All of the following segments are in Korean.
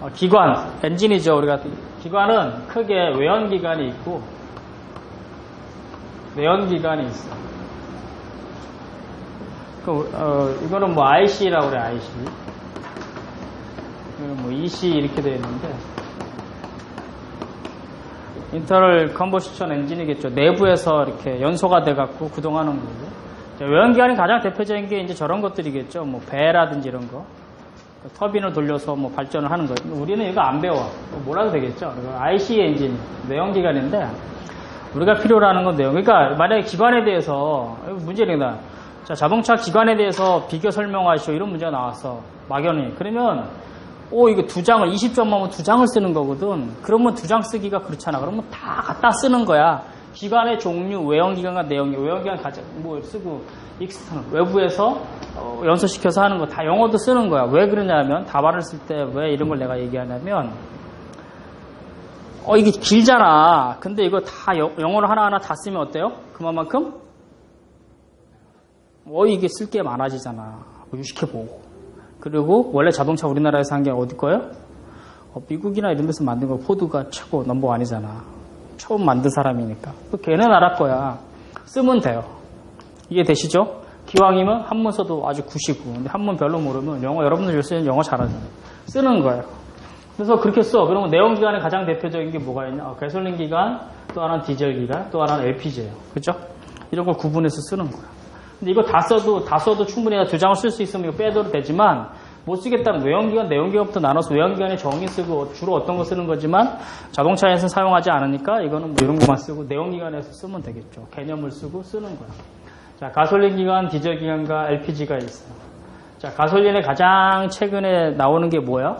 기관, 엔진이죠. 우리가 기관은 크게 외연기관이 있고 내연기관이 있어. 이거는 뭐 IC라고 그래, IC. 이거는 뭐 EC 이렇게 되어 있는데 인터널 컨버션 엔진이겠죠. 내부에서 이렇게 연소가 돼갖고 구동하는 거고. 외연기관이 가장 대표적인 게 이제 저런 것들이겠죠. 뭐 배라든지 이런 거. 터빈을 돌려서 뭐 발전을 하는 거예요. 우리는 이거 안 배워. 몰라도 되겠죠. IC 엔진, 내연기관인데 우리가 필요로 하는 건 내용. 그러니까 만약에 기관에 대해서 문제입니다. 자, 자동차 기관에 대해서 비교 설명하시오. 이런 문제가 나왔어. 막연히. 그러면 이거 2장을 20점만 2장을 쓰는 거거든. 그러면 2장 쓰기가 그렇잖아. 그러면 다 갖다 쓰는 거야. 기관의 종류, 외연기관과 내연기관. 외연기관 가장 뭐 쓰고 익스터널 외부에서 연소시켜서 하는 거 다 영어도 쓰는 거야. 왜 그러냐면 답안을 쓸 때 왜 이런 걸 내가 얘기하냐면 이게 길잖아. 근데 이거 다 영어로 하나하나 다 쓰면 어때요? 그만큼 이게 쓸 게 많아지잖아. 유식해보고. 그리고 원래 자동차 우리나라에서 한 게 어디 거예요? 미국이나 이런 데서 만든 거 포드가 최고 넘버원이잖아. 처음 만든 사람이니까. 걔네 나라 거야. 쓰면 돼요. 이해되시죠? 기왕이면 한문 써도 아주 굿이고. 근데 한문 별로 모르면 영어, 여러분들 요새 영어 잘하잖아요. 쓰는 거예요. 그래서 그렇게 써. 그러면 내연기관의 가장 대표적인 게 뭐가 있냐? 가솔린 기관, 또 하나는 디젤 기관, 또 하나는 LPG예요. 그죠? 이런 걸 구분해서 쓰는 거야. 근데 이거 다 써도 충분히 2장을 쓸 수 있으면 이거 빼도 되지만, 못 쓰겠다면 외연기관, 내연기관부터 나눠서 외연기관에 정의 쓰고 주로 어떤 거 쓰는 거지만 자동차에서 사용하지 않으니까 이거는 뭐 이런 것만 쓰고 내연기관에서 쓰면 되겠죠. 개념을 쓰고 쓰는 거야. 자, 가솔린 기관, 디젤 기관과 LPG가 있어요. 자, 가솔린에 가장 최근에 나오는 게 뭐야?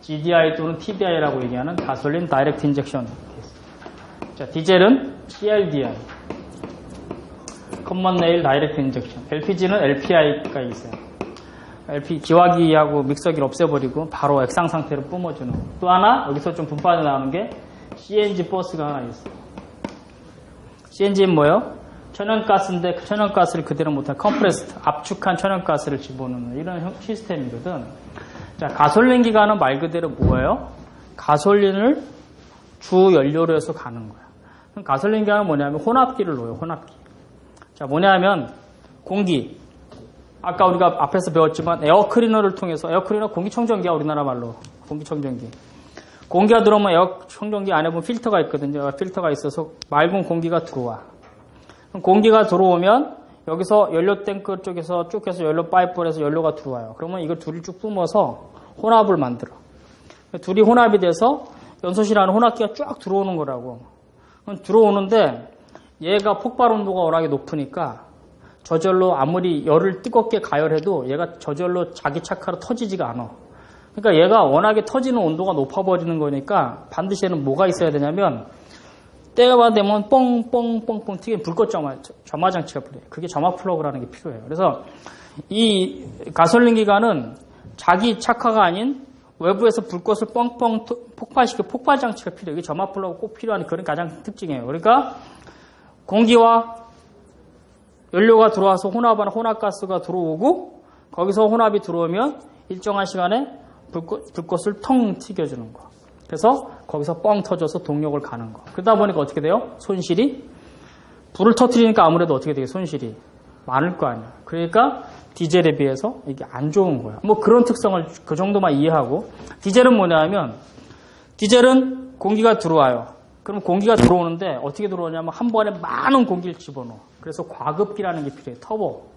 GDI 또는 TDI라고 얘기하는 가솔린 다이렉트 인젝션. 자, 디젤은 CLDI. 커먼 레일 다이렉트 인젝션. LPG는 LPI가 있어요. 기화기하고 믹서기를 없애버리고 바로 액상 상태로 뿜어주는. 또 하나 여기서 좀 분파해 나오는 게 CNG 버스가 하나 있어요. CNG는 뭐예요? 천연가스인데 그 천연가스를 그대로 못한 컴프레스트, 압축한 천연가스를 집어넣는 이런 시스템이거든. 자, 가솔린 기관은 말 그대로 뭐예요? 가솔린을 주 연료로 해서 가는 거야. 그럼 가솔린 기관은 뭐냐면 혼합기를 넣어요. 혼합기. 자, 뭐냐면 공기. 아까 우리가 앞에서 배웠지만 에어클리너를 통해서, 에어클리너 공기청정기야, 우리나라 말로. 공기청정기. 공기가 들어오면 에어청정기 안에 보면 필터가 있거든요. 필터가 있어서 맑은 공기가 들어와. 그럼 공기가 들어오면 여기서 연료 탱크 쪽에서 쭉 해서 연료 파이프를 해서 연료가 들어와요. 그러면 이걸 둘이 쭉 뿜어서 혼합을 만들어. 둘이 혼합이 돼서 연소실하는 혼합기가 쫙 들어오는 거라고. 그럼 들어오는데 얘가 폭발 온도가 워낙에 높으니까 저절로 아무리 열을 뜨겁게 가열해도 얘가 저절로 자기 착화로 터지지가 않아. 그러니까 얘가 워낙에 터지는 온도가 높아버리는 거니까 반드시 얘는 뭐가 있어야 되냐면 때가 되면 뻥뻥뻥뻥 튀기는 불꽃 점화장치가 필요해요. 그게 점화 플러그라는 게 필요해요. 그래서 이 가솔린 기관은 자기 착화가 아닌 외부에서 불꽃을 뻥뻥 폭발시키는 폭발장치가 필요해요. 이게 점화 플러그 꼭 필요한 그런 가장 특징이에요. 그러니까 공기와 연료가 들어와서 혼합하는 혼합가스가 들어오고 거기서 혼합이 들어오면 일정한 시간에 불꽃을 텅 튀겨주는 거. 그래서 거기서 뻥 터져서 동력을 가는 거. 그러다 보니까 어떻게 돼요? 손실이 불을 터뜨리니까 아무래도 어떻게 되게 손실이 많을 거 아니야. 그러니까 디젤에 비해서 이게 안 좋은 거야. 뭐 그런 특성을 그 정도만 이해하고 디젤은 뭐냐면 디젤은 공기가 들어와요. 그럼 공기가 들어오는데 어떻게 들어오냐면 한 번에 많은 공기를 집어넣어. 그래서 과급기라는 게 필요해. 터보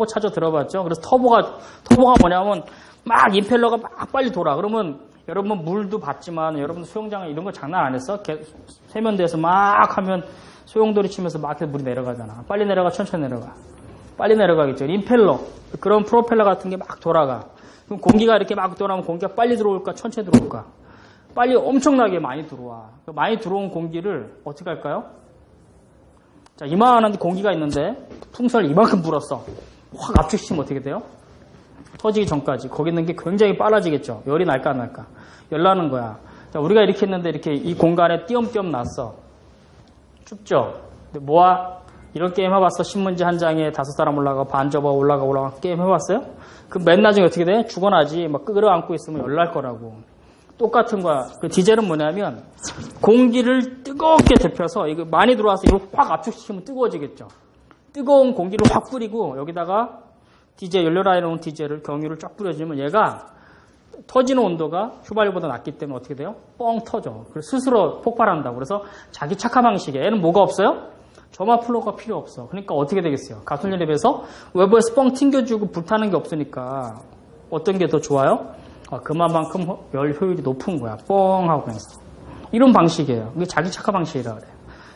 찾아 들어봤죠? 그래서 터보가 뭐냐면 막 임펠러가 막 빨리 돌아. 그러면 여러분 물도 받지만 여러분 수영장에 이런 거 장난 안 했어? 세면대에서 막 하면 소용돌이 치면서 막 물이 내려가잖아. 빨리 내려가, 천천히 내려가. 빨리 내려가겠죠. 임펠러. 그런 프로펠러 같은 게 막 돌아가. 그럼 공기가 이렇게 막 돌아오면 공기가 빨리 들어올까, 천천히 들어올까? 빨리 엄청나게 많이 들어와. 많이 들어온 공기를 어떻게 할까요? 자, 이만한 공기가 있는데 풍선을 이만큼 불었어. 확 압축시키면 어떻게 돼요? 터지기 전까지. 거기 있는 게 굉장히 빨라지겠죠. 열이 날까 안 날까? 열 나는 거야. 자, 우리가 이렇게 했는데 이렇게 이 공간에 띄엄띄엄 났어. 춥죠? 근데 뭐와 이런 게임 해봤어? 신문지 한 장에 5사람 올라가 반 접어 올라가 게임 해봤어요? 그 맨 나중에 어떻게 돼? 죽어나지. 막 끌어안고 있으면 열날 거라고. 똑같은 거야. 그 디젤은 뭐냐면 공기를 뜨겁게 데펴서 이거 많이 들어와서 이거 확 압축시키면 뜨거워지겠죠. 뜨거운 공기를 확 뿌리고 여기다가 디젤 연료라 해놓은 디젤을 경유를 쫙 뿌려주면 얘가 터지는 온도가 휘발유보다 낮기 때문에 어떻게 돼요? 뻥 터져. 그래서 스스로 폭발한다고. 그래서 자기 착화 방식에 얘는 뭐가 없어요? 점화 플러그가 필요 없어. 그러니까 어떻게 되겠어요? 가솔린에 비해서 외부에서 뻥 튕겨주고 불타는 게 없으니까 어떤 게 더 좋아요? 그만큼 열 효율이 높은 거야. 뻥 하고 그냥. 이런 방식이에요. 이게 자기 착화 방식이라 그래요.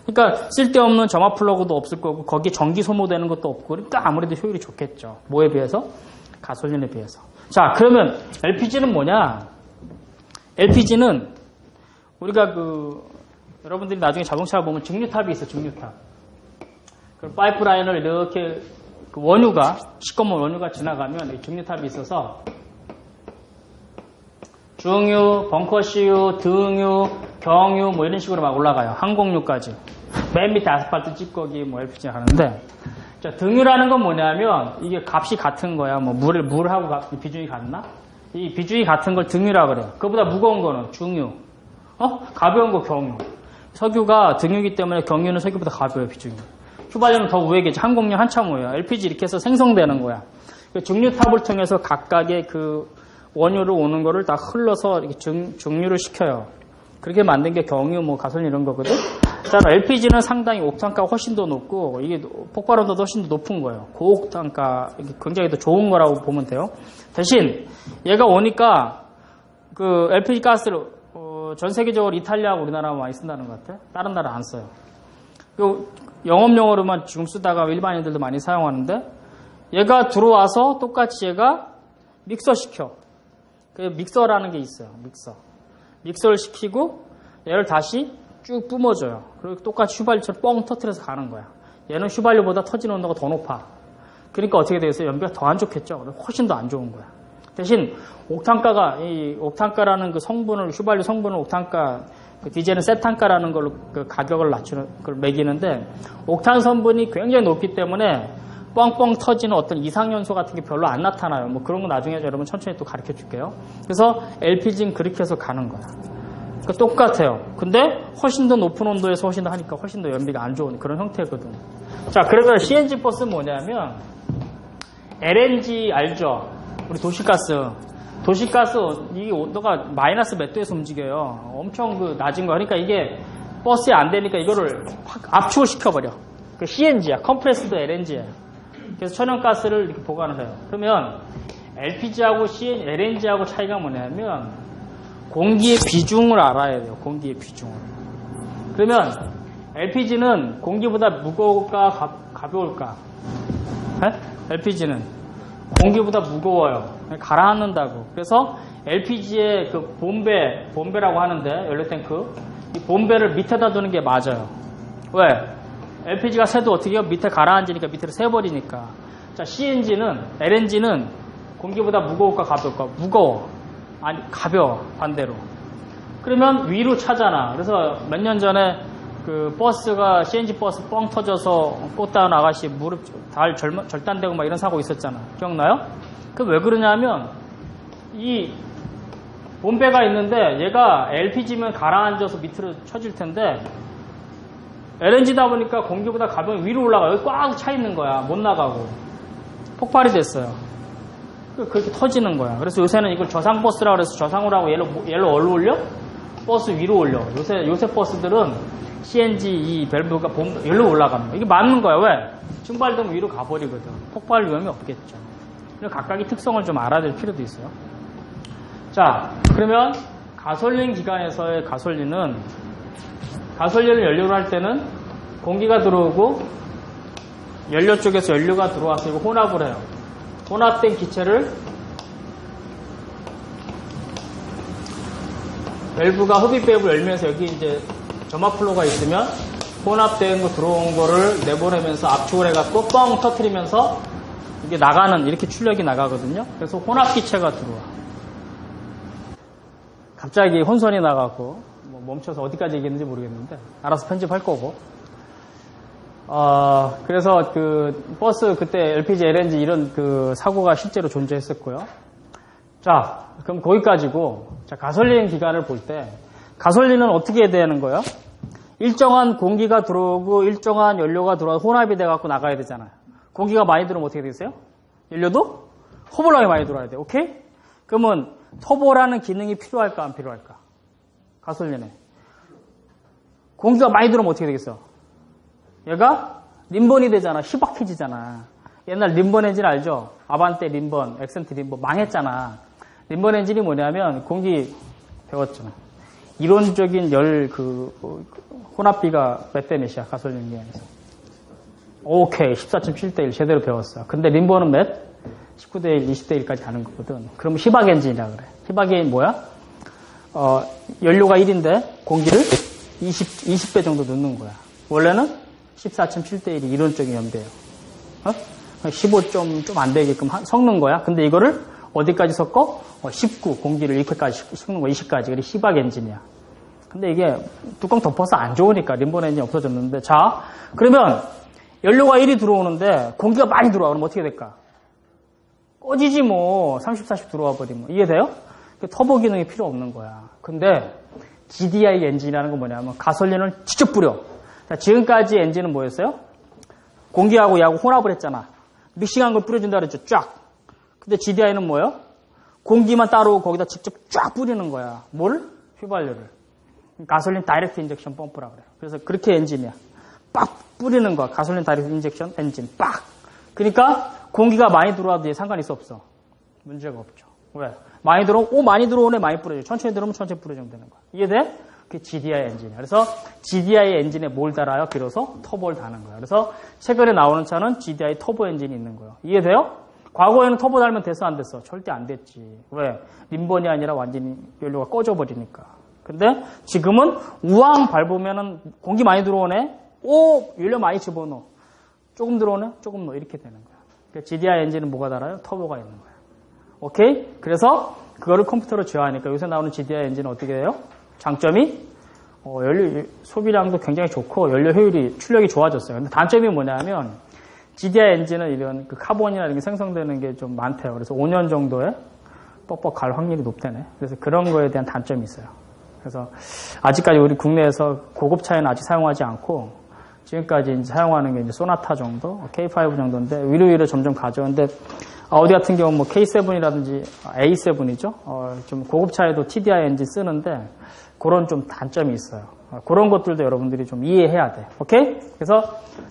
그러니까 쓸데없는 점화 플러그도 없을 거고 거기에 전기 소모되는 것도 없고 그러니까 아무래도 효율이 좋겠죠. 뭐에 비해서? 가솔린에 비해서. 자, 그러면 LPG는 뭐냐? LPG는 우리가 여러분들이 나중에 자동차를 보면 증류탑이 있어, 증류탑. 그 파이프라인을 이렇게 원유가, 시꺼먼 원유가 지나가면 증류탑이 있어서 중유, 벙커CU, 등유, 경유 뭐 이런 식으로 막 올라가요. 항공유까지. 맨 밑에 아스팔트 찌꺼기 뭐 LPG 하는데 자, 등유라는 건 뭐냐면 이게 값이 같은 거야. 뭐 물하고 비중이 같나? 이 비중이 같은 걸 등유라 그래요. 그거보다 무거운 거는 중유. 가벼운 거 경유. 석유가 등유이기 때문에 경유는 석유보다 가벼워요, 비중이. 휘발유는 더 우회겠지. 항공유 한참 우회야. LPG 이렇게 해서 생성되는 거야. 증류탑을 통해서 각각의 그 원유로 오는 거를 다 흘러서 이렇게 증류를 시켜요. 그렇게 만든 게 경유, 뭐 가솔린 이런 거거든. 자, LPG는 상당히 옥탄가가 훨씬 더 높고 이게 폭발 온도도 훨씬 더 높은 거예요. 고옥탄가, 굉장히 더 좋은 거라고 보면 돼요. 대신 얘가 오니까 그 LPG 가스를 전 세계적으로 이탈리아하고 우리나라만 많이 쓴다는 것 같아요. 다른 나라 안 써요. 영업용으로만 지금 쓰다가 일반인들도 많이 사용하는데 얘가 들어와서 똑같이 얘가 믹서시켜. 그 믹서라는 게 있어요. 믹서를 시키고 얘를 다시 쭉 뿜어줘요. 그리고 똑같이 휘발유처럼 뻥 터뜨려서 가는 거야. 얘는 휘발유보다 터지는 온도가 더 높아. 그러니까 어떻게 되겠어요? 연비가 더 안 좋겠죠. 훨씬 더 안 좋은 거야. 대신 옥탄가라는 그 성분을, 휘발유 성분을 옥탄가, 디젤은 세탄가라는 걸로 그 가격을 낮추는 걸 매기는데 옥탄 성분이 굉장히 높기 때문에 뻥뻥 터지는 어떤 이상연소 같은 게 별로 안 나타나요. 뭐 그런 거 나중에 여러분 천천히 또 가르쳐 줄게요. 그래서 LPG는 그렇게 해서 가는 거야. 그러니까 똑같아요. 근데 훨씬 더 높은 온도에서 훨씬 더 하니까 훨씬 더 연비가 안 좋은 그런 형태거든. 자, 그러면 CNG 버스는 뭐냐면 LNG 알죠? 우리 도시가스 이 온도가 마이너스 몇 도에서 움직여요. 엄청 낮은 거. 그러니까 이게 버스에 안 되니까 이거를 확 압축을 시켜버려. 그 CNG야. 컴프레스드 LNG야. 그래서 천연가스를 이렇게 보관을 해요. 그러면 LPG하고 LNG하고 차이가 뭐냐면 공기의 비중을 알아야 돼요. 공기의 비중을. 그러면 LPG는 공기보다 무거울까 가벼울까? LPG는 공기보다 무거워요. 가라앉는다고. 그래서 LPG의 그 본배라고 하는데 연료탱크 이 본배를 밑에다 두는 게 맞아요. 왜? LPG가 새도 어떻게 해요? 밑에 가라앉으니까 밑으로 새버리니까. 자, LNG는 공기보다 무거울까 가벼울까? 무거워. 아니, 가벼워. 반대로. 그러면 위로 차잖아. 그래서 몇 년 전에 그 버스가 CNG 버스 뻥 터져서 꽃다운 아가씨 무릎 절단되고 막 이런 사고 있었잖아. 기억나요? 그 왜 그러냐면 이 본배가 있는데 얘가 LPG면 가라앉아서 밑으로 쳐질 텐데 LNG다 보니까 공기보다 가벼운 위로 올라가. 여기 꽉 차 있는 거야. 못 나가고. 폭발이 됐어요. 그렇게 터지는 거야. 그래서 요새는 이걸 저상버스라고 해서 저상으로 하고 얘를 어디로 올려? 버스 위로 올려. 요새 버스들은 CNG 이 밸브가 여기로 올라갑니다. 이게 맞는 거야. 왜? 증발되면 위로 가버리거든. 폭발 위험이 없겠죠. 그래서 각각의 특성을 좀 알아야 될 필요도 있어요. 자, 그러면 가솔린 기관에서의 가솔린을 연료로 할 때는 공기가 들어오고 연료 쪽에서 연료가 들어와서 이거 혼합을 해요. 혼합된 기체를 밸브가 흡입밸브 열면서 여기 이제 점화 플로가 있으면 혼합된 거 들어온 거를 내보내면서 압축을 해갖고 뻥 터트리면서 이게 이렇게 출력이 나가거든요. 그래서 혼합 기체가 들어와. 갑자기 혼선이 나가고 멈춰서 어디까지 얘기했는지 모르겠는데 알아서 편집할 거고. 그래서 그 버스 그때 LPG, LNG 이런 그 사고가 실제로 존재했었고요. 자, 그럼 거기까지고, 자, 가솔린 기관을 볼 때, 가솔린은 어떻게 되는 거예요? 일정한 공기가 들어오고, 일정한 연료가 들어와서 혼합이 돼갖고 나가야 되잖아요. 공기가 많이 들어오면 어떻게 되겠어요? 연료도 허벌나게 많이 들어와야 돼. 오케이? 그러면 터보라는 기능이 필요할까, 안 필요할까? 가솔린에. 공기가 많이 들어오면 어떻게 되겠어? 얘가 림번이 되잖아. 휘박해지잖아. 옛날 림번 엔진 알죠? 아반떼 림번, 엑센트 림번 망했잖아. 림번 엔진이 뭐냐면 공기 배웠잖아. 이론적인 혼합비가 몇 대 몇이야, 가솔린 기관에서. 오케이, 14.7대 1 제대로 배웠어. 근데 림번은 몇? 19대 1, 20대 1까지 가는 거거든. 그럼 희박 엔진이라 그래. 희박 엔진 뭐야? 연료가 1인데 공기를 20배 정도 넣는 거야. 원래는 14.7대 1이 이론적인 연배예요. 15좀 안 되게끔 섞는 거야. 근데 이거를 어디까지 섞어? 19, 공기를 이렇게까지 섞는 거, 20까지. 그게 희박 엔진이야. 근데 이게 뚜껑 덮어서 안 좋으니까 림번 엔진이 없어졌는데. 자, 그러면 연료가 1이 들어오는데 공기가 많이 들어와. 그럼 어떻게 될까? 꺼지지 뭐. 30, 40 들어와 버리면. 이해돼요? 터보 기능이 필요 없는 거야. 근데 GDI 엔진이라는 건 뭐냐면 가솔린을 직접 뿌려. 자, 지금까지 엔진은 뭐였어요? 공기하고 야하고 혼합을 했잖아. 믹싱한 걸 뿌려준다 그랬죠. 쫙. 근데 GDI는 뭐예요? 공기만 따로 거기다 직접 쫙 뿌리는 거야. 뭘? 휘발유를. 가솔린 다이렉트 인젝션 펌프라 그래요. 그래서 그렇게 엔진이야. 빡 뿌리는 거야. 가솔린 다이렉트 인젝션 엔진. 빡. 그러니까 공기가 많이 들어와도 얘 상관 있어 없어? 문제가 없죠. 왜? 많이 들어오네 많이 뿌려줘. 천천히 들어오면 천천히 뿌려주면 되는 거야. 이해돼? 그게 GDI 엔진이야. 그래서 GDI 엔진에 뭘 달아요? 비로소 터보를 다는 거야. 그래서 최근에 나오는 차는 GDI 터보 엔진이 있는 거예요. 이해돼요? 과거에는 터보 달면 됐어 안 됐어? 절대 안 됐지. 왜? 림번이 아니라 완전히 연료가 꺼져버리니까. 근데 지금은 우왕 밟으면은 공기 많이 들어오네? 오! 연료 많이 집어넣어. 조금 들어오네? 조금 넣어. 이렇게 되는 거야. 그러니까 GDI 엔진은 뭐가 달아요? 터보가 있는 거야. 오케이? 그래서 그거를 컴퓨터로 제어하니까 요새 나오는 GDI 엔진은 어떻게 돼요? 장점이 연료 소비량도 굉장히 좋고 연료 효율이 출력이 좋아졌어요. 근데 단점이 뭐냐면 GDI 엔진은 이런 그 카본이나 이런 게 생성되는 게 좀 많대요. 그래서 5년 정도에 뻑뻑 갈 확률이 높다네. 그래서 그런 거에 대한 단점이 있어요. 그래서 아직까지 우리 국내에서 고급 차에는 아직 사용하지 않고 지금까지 이제 사용하는 게 이제 소나타 정도, K5 정도인데 위로 점점 가져오는데 아우디 같은 경우는 뭐 K7이라든지 A7이죠. 좀 고급 차에도 TDI 엔진 쓰는데 그런 좀 단점이 있어요. 그런 것들도 여러분들이 좀 이해해야 돼. 오케이? 그래서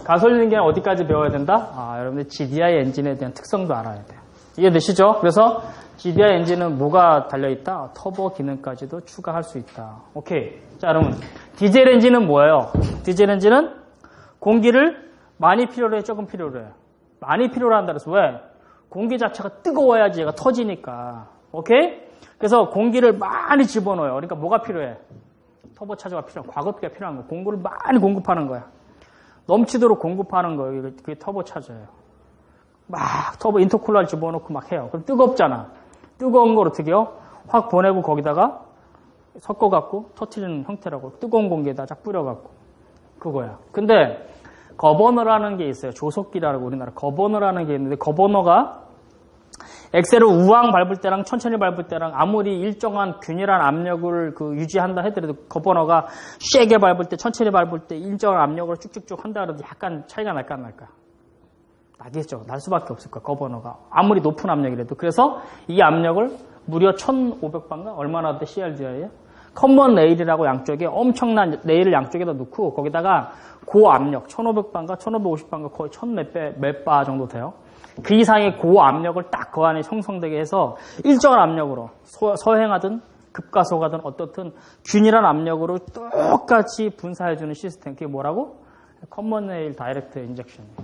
가솔린 기관 어디까지 배워야 된다? 여러분들 GDI 엔진에 대한 특성도 알아야 돼. 이해되시죠? 그래서 GDI 엔진은 뭐가 달려있다? 터보 기능까지도 추가할 수 있다. 오케이. 자, 여러분. 디젤 엔진은 뭐예요? 디젤 엔진은 공기를 많이 필요로 해, 조금 필요로 해. 많이 필요로 한다 그래서 왜? 공기 자체가 뜨거워야지 얘가 터지니까. 오케이? 그래서 공기를 많이 집어넣어요. 그러니까 뭐가 필요해? 터보 차저가 필요한, 과급기가 필요한 거야. 공구를 많이 공급하는 거야. 넘치도록 공급하는 거예요. 그게 터보 차저예요. 막 터보 인터쿨러를 집어넣고 막 해요. 그럼 뜨겁잖아. 뜨거운 걸 어떻게 해요? 확 보내고 거기다가 섞어갖고 터트리는 형태라고. 뜨거운 공기에다 쫙 뿌려갖고. 그거야. 근데 거버너라는 게 있어요. 조속기라고 우리나라 거버너라는 게 있는데 거버너가 엑셀을 우왕 밟을 때랑 천천히 밟을 때랑 아무리 일정한 균일한 압력을 유지한다 하더라도 거버너가 세게 밟을 때 천천히 밟을 때 일정한 압력으로 쭉쭉쭉 한다 그래도 약간 차이가 날까 안 날까? 나겠죠. 날 수밖에 없을 거야. 거버너가 아무리 높은 압력이라도. 그래서 이 압력을 무려 1500바인가? 얼마나 돼 CRDI에? 커먼 레일이라고 양쪽에 엄청난 레일을 양쪽에다 놓고 거기다가 고압력 1500바인가 1550바인가 거의 1000몇 바 정도 돼요. 그 이상의 고압력을 딱 그 안에 형성되게 해서 일정한 압력으로 서행하든 급가속하든 어떻든 균일한 압력으로 똑같이 분사해주는 시스템. 그게 뭐라고? 커먼 레일 다이렉트 인젝션이에요.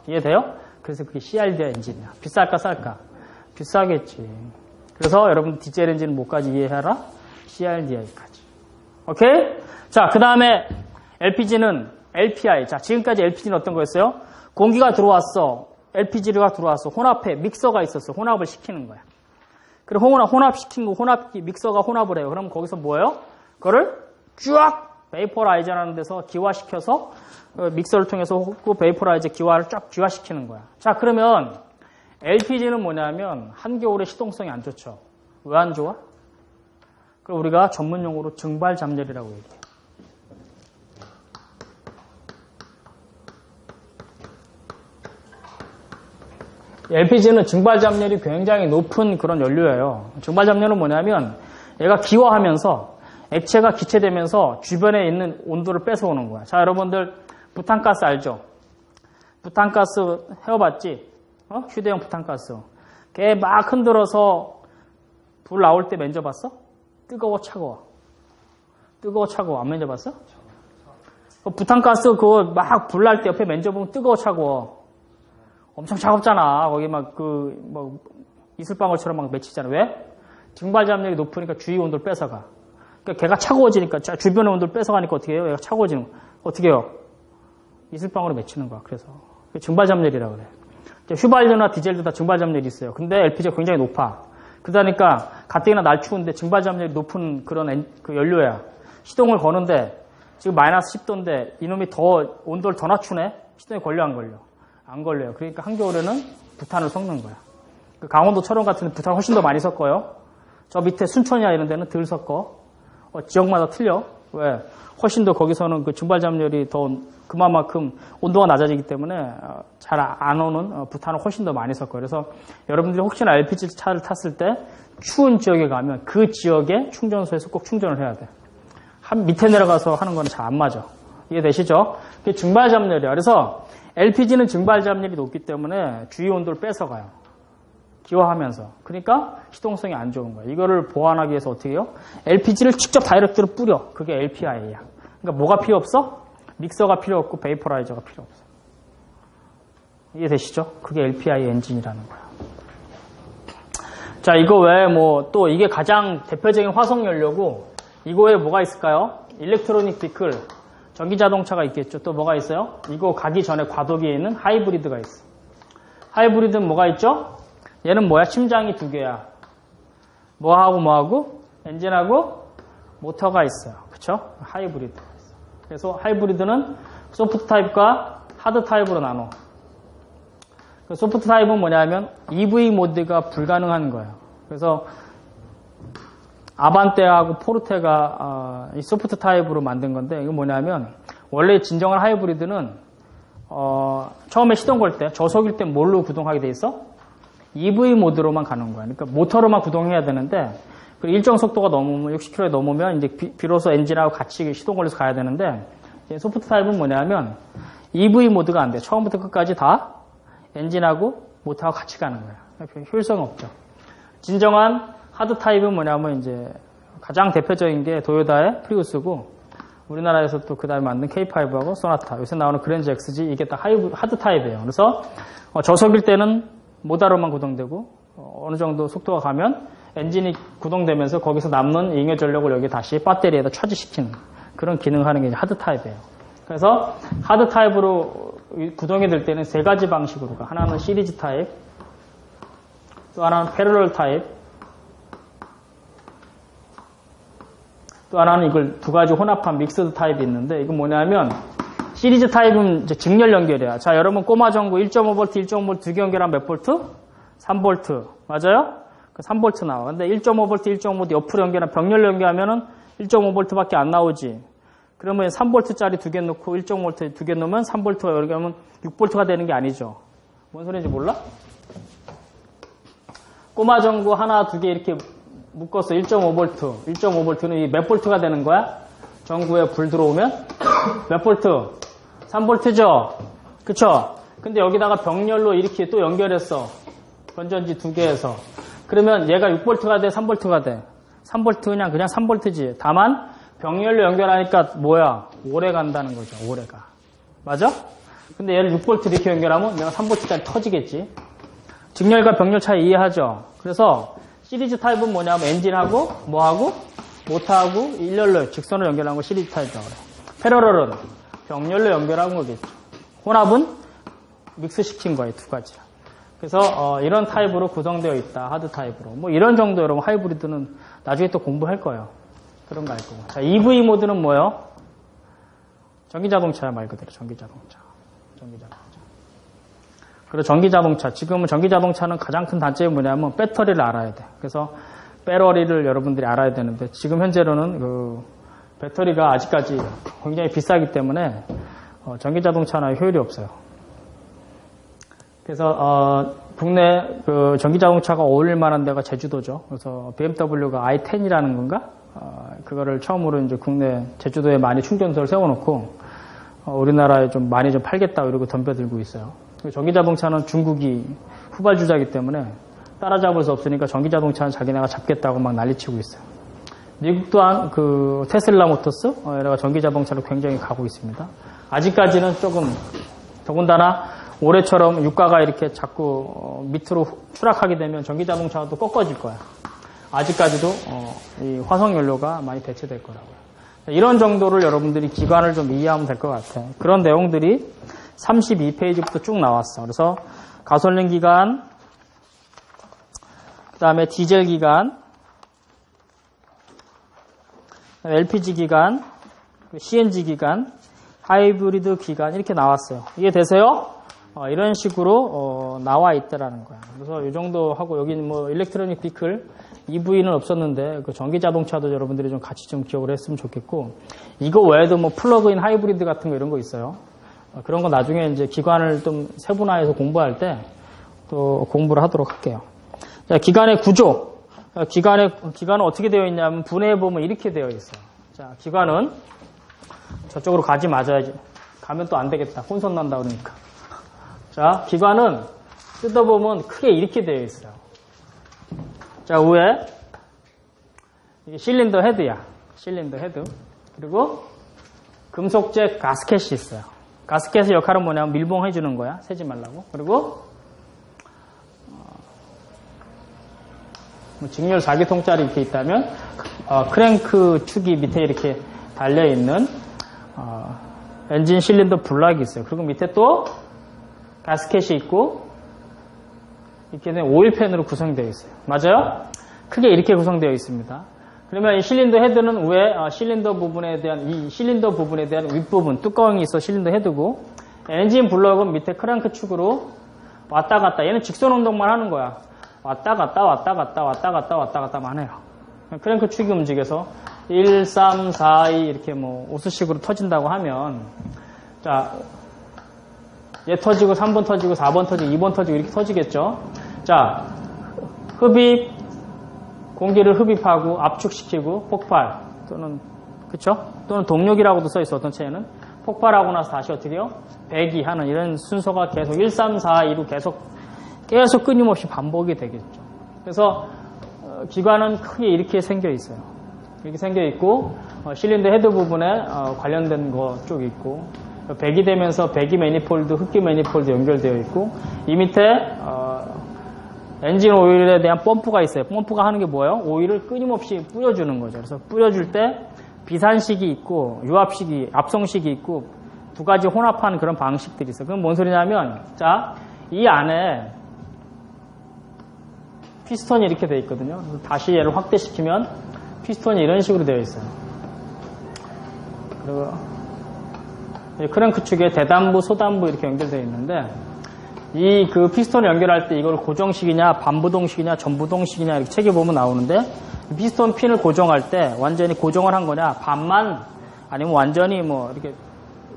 이해돼요? 그래서 그게 CRDI 엔진이야. 비쌀까 쌀까? 비싸겠지. 그래서 여러분 디젤 엔진은 뭐까지 이해해라? CRDI까지. 오케이? 자, 그 다음에 LPG는 LPI. 자, 지금까지 LPG는 어떤 거였어요? 공기가 들어왔어. LPG가 들어왔어. 혼합해. 믹서가 있었어. 혼합을 시키는 거야. 그리고 혼합시킨 거, 믹서가 혼합을 해요. 그럼 거기서 뭐예요? 그거를 쫙 베이퍼라이저라는 데서 기화시켜서 믹서를 통해서 그 베이퍼라이저 기화를 쫙 기화시키는 거야. 자, 그러면 LPG는 뭐냐면 한겨울에 시동성이 안 좋죠. 왜 안 좋아? 그걸 우리가 전문 용어로 증발 잠열이라고 얘기해요. LPG는 증발 잠열이 굉장히 높은 그런 연료예요. 증발 잠열은 뭐냐면 얘가 기화하면서 액체가 기체되면서 주변에 있는 온도를 뺏어오는 거야. 자, 여러분들 부탄가스 알죠? 부탄가스 헤어봤지? 휴대용 부탄가스. 걔 막 흔들어서 불 나올 때 만져봤어? 뜨거워, 차가워? 뜨거워, 차가워? 안 만져봤어? 그 부탄가스 그거 막 불 날 때 옆에 만져보면 뜨거워, 차가워? 엄청 차갑잖아. 거기 이슬방울처럼 막 맺히잖아. 왜? 증발 잠열이 높으니까 주위 온도를 뺏어가. 그러니까 걔가 차가워지니까, 주변의 온도를 뺏어가니까 어떻게 해요? 얘가 차가워지는 거야. 어떻게 해요? 이슬방울을 맺히는 거야. 그래서. 증발 잠열이라고 그래. 휘발유나 디젤도 다 증발 잠열이 있어요. 근데 LPG가 굉장히 높아. 그러니까 가뜩이나 날 추운데 증발 잠열이 높은 그런 그 연료야. 시동을 거는데 지금 마이너스 10도인데 이놈이 더 온도를 더 낮추네? 시동이 걸려 안 걸려? 안 걸려요. 그러니까 한겨울에는 부탄을 섞는 거야. 그 강원도 철원 같은 데 부탄을 훨씬 더 많이 섞어요. 저 밑에 순천이나 이런 데는 덜 섞어. 지역마다 틀려. 왜? 훨씬 더 거기서는 그 증발 잠열이 더 그만큼 온도가 낮아지기 때문에 잘 안 오는 부탄을 훨씬 더 많이 섞어요. 그래서 여러분들이 혹시나 LPG 차를 탔을 때 추운 지역에 가면 그 지역의 충전소에서 꼭 충전을 해야 돼. 밑에 내려가서 하는 건 잘 안 맞아. 이해되시죠? 그게 증발 잠열이야. 그래서 LPG는 증발 잠열이 높기 때문에 주위 온도를 뺏어가요. 기화하면서. 그러니까 시동성이 안 좋은 거예요. 이거를 보완하기 위해서 어떻게 해요? LPG를 직접 다이렉트로 뿌려. 그게 LPI야. 그러니까 뭐가 필요 없어? 믹서가 필요 없고 베이퍼라이저가 필요 없어. 이해되시죠? 그게 LPI 엔진이라는 거야. 자, 이거 외에 또 이게 가장 대표적인 화석 연료고 이거 외에 뭐가 있을까요? 일렉트로닉 비클. 전기 자동차가 있겠죠. 또 뭐가 있어요? 이거 가기 전에 과도기에 있는 하이브리드가 있어. 하이브리드는 뭐가 있죠? 얘는 뭐야? 심장이 두 개야. 뭐하고? 엔진하고 모터가 있어요. 그쵸? 하이브리드. 그래서 하이브리드는 소프트 타입과 하드 타입으로 나눠. 그 소프트 타입은 뭐냐면 EV 모드가 불가능한 거예요. 그래서 아반떼하고 포르테가 이 소프트 타입으로 만든 건데 이건 뭐냐면 원래 진정한 하이브리드는 처음에 시동 걸 때 저속일 때 뭘로 구동하게 돼 있어? EV 모드로만 가는 거야. 그러니까 모터로만 구동해야 되는데 일정 속도가 넘으면 60km에 넘으면 이제 비로소 엔진하고 같이 시동 걸려서 가야 되는데 소프트 타입은 뭐냐면 EV 모드가 안 돼. 처음부터 끝까지 다 엔진하고 모터하고 같이 가는 거야. 효율성이 없죠. 진정한 하드 타입은 뭐냐면 이제 가장 대표적인 게 도요타의 프리우스고 우리나라에서 또 그 다음에 만든 K5하고 소나타 요새 나오는 그랜저 XG 이게 다 하드 타입이에요. 그래서 저속일 때는 모터로만 구동되고 어느 정도 속도가 가면 엔진이 구동되면서 거기서 남는 잉여 전력을 여기 다시 배터리에다 차지시키는 그런 기능을 하는 게 이제 하드 타입이에요. 그래서 하드 타입으로 구동이 될 때는 세 가지 방식으로 가. 하나는 시리즈 타입, 또 하나는 패러럴 타입, 또 하나는 이걸 두 가지 혼합한 믹스드 타입이 있는데 이건 뭐냐면 시리즈 타입은 이제 직렬 연결이야. 자, 여러분 꼬마 전구 1.5V, 1.5V 두 개 연결하면 몇 볼트? 3볼트. 맞아요? 3볼트 나와. 근데 1.5V, 1.5V 옆으로 연결하면 병렬 연결하면은 1.5V밖에 안 나오지. 그러면 3볼트짜리 두 개 넣고 1.5V 두 개 넣으면 3볼트가 연결하면 6볼트가 되는 게 아니죠. 뭔 소리인지 몰라? 꼬마 전구 하나, 두 개 이렇게 묶어서 1.5V. 1.5V는 몇 볼트가 되는 거야? 전구에 불 들어오면 몇 볼트? 3볼트죠? 그쵸? 근데 여기다가 병렬로 이렇게 또 연결했어. 건전지 두 개에서. 그러면 얘가 6볼트가 돼? 3볼트가 돼? 3볼트 그냥 3볼트지. 다만 병렬로 연결하니까 뭐야? 오래 간다는 거죠. 오래가. 맞아? 근데 얘를 6볼트 이렇게 연결하면 내가 3볼트짜리 터지겠지. 직렬과 병렬 차이 이해하죠? 그래서 시리즈 타입은 뭐냐면 엔진하고 뭐하고? 모터하고 일렬로 직선을 연결한 거 시리즈 타입이라고 그래. 패러럴은 병렬로 연결한 거겠죠. 혼합은 믹스시킨 거예요. 두 가지. 그래서 이런 타입으로 구성되어 있다. 하드 타입으로. 뭐 이런 정도 여러분 하이브리드는 나중에 또 공부할 거예요. 그런 거 알 거고. 자, EV 모드는 뭐예요? 전기자동차야, 말 그대로. 전기자동차. 그리고 전기자동차. 지금은 전기자동차는 가장 큰 단점이 뭐냐면 배터리를 알아야 돼. 그래서 배터리를 여러분들이 알아야 되는데 지금 현재로는 그 배터리가 아직까지 굉장히 비싸기 때문에 전기자동차나 효율이 없어요. 그래서 국내 그 전기자동차가 어울릴 만한 데가 제주도죠. 그래서 BMW가 i10이라는 건가? 그거를 처음으로 이제 국내 제주도에 많이 충전소를 세워놓고 우리나라에 좀 많이 좀 팔겠다 이러고 덤벼들고 있어요. 전기자동차는 중국이 후발주자이기 때문에 따라잡을 수 없으니까 전기자동차는 자기네가 잡겠다고 막 난리치고 있어요. 미국 또한 그 테슬라 모터스 얘가 전기자동차로 굉장히 가고 있습니다. 아직까지는 조금 더군다나 올해처럼 유가가 이렇게 자꾸 밑으로 추락하게 되면 전기자동차도 꺾어질 거야. 아직까지도 이 화석연료가 많이 대체될 거라고요. 이런 정도를 여러분들이 기관을 좀 이해하면 될 것 같아요. 그런 내용들이 32페이지부터 쭉 나왔어. 그래서 가솔린 기관, 그 다음에 디젤 기관, LPG 기관, CNG 기관, 하이브리드 기관 이렇게 나왔어요. 이해되세요? 이런 식으로 나와 있다라는 거야. 그래서 이 정도 하고 여기는 뭐 일렉트로닉 비클 EV는 없었는데 그 전기 자동차도 여러분들이 좀 같이 좀 기억을 했으면 좋겠고 이거 외에도 뭐 플러그인 하이브리드 같은 거 이런 거 있어요. 그런 거 나중에 이제 기관을 좀 세분화해서 공부할 때 또 공부를 하도록 할게요. 자, 기관의 구조. 기관은 어떻게 되어 있냐면 분해해 보면 이렇게 되어 있어요. 자, 기관은 저쪽으로 가지 맞아야지. 가면 또 안 되겠다. 혼선 난다 그러니까. 자, 기관은 뜯어보면 크게 이렇게 되어 있어요. 자, 위에 이게 실린더 헤드야. 실린더 헤드. 그리고 금속재 가스켓이 있어요. 가스켓의 역할은 뭐냐면 밀봉해 주는 거야. 새지 말라고. 그리고 직렬 4기통짜리 이렇게 있다면 크랭크 축이 밑에 이렇게 달려있는 엔진 실린더 블락이 있어요. 그리고 밑에 또 가스켓이 있고 이렇게 오일팬으로 구성되어 있어요. 맞아요? 크게 이렇게 구성되어 있습니다. 그러면 이 실린더 헤드는 위에 실린더 부분에 대한 윗부분 뚜껑이 있어 실린더 헤드고 엔진 블럭은 밑에 크랭크 축으로 왔다 갔다 얘는 직선 운동만 하는 거야. 왔다 갔다만 해요. 크랭크 축이 움직여서 1, 3, 4, 2 이렇게 뭐 오스식으로 터진다고 하면 자, 얘 터지고 3번 터지고 4번 터지고 2번 터지고 이렇게 터지겠죠. 자, 흡입 공기를 흡입하고 압축시키고 폭발 또는 그쵸? 또는 동력이라고도 써 있어. 어떤 체에는 폭발하고 나서 다시 어떻게 해요? 배기하는 이런 순서가 계속 1, 3, 4, 2로 계속 끊임없이 반복이 되겠죠. 그래서 기관은 크게 이렇게 생겨 있어요. 이렇게 생겨 있고 실린더 헤드 부분에 관련된 거 쪽 있고 배기 되면서 배기 매니폴드, 흡기 매니폴드 연결되어 있고 이 밑에 엔진 오일에 대한 펌프가 있어요. 펌프가 하는 게 뭐예요? 오일을 끊임없이 뿌려주는 거죠. 그래서 뿌려줄 때 비산식이 있고 유압식이, 압성식이 있고 두 가지 혼합한 그런 방식들이 있어요. 그건 뭔 소리냐면 자, 이 안에 피스톤이 이렇게 되어 있거든요. 그래서 다시 얘를 확대시키면 피스톤이 이런 식으로 되어 있어요. 그리고 크랭크 축에 대단부, 소단부 이렇게 연결되어 있는데 이 그 피스톤을 연결할 때 이걸 고정식이냐, 반부동식이냐, 전부동식이냐 이렇게 책에 보면 나오는데 피스톤 핀을 고정할 때 완전히 고정을 한 거냐, 반만 아니면 완전히 뭐 이렇게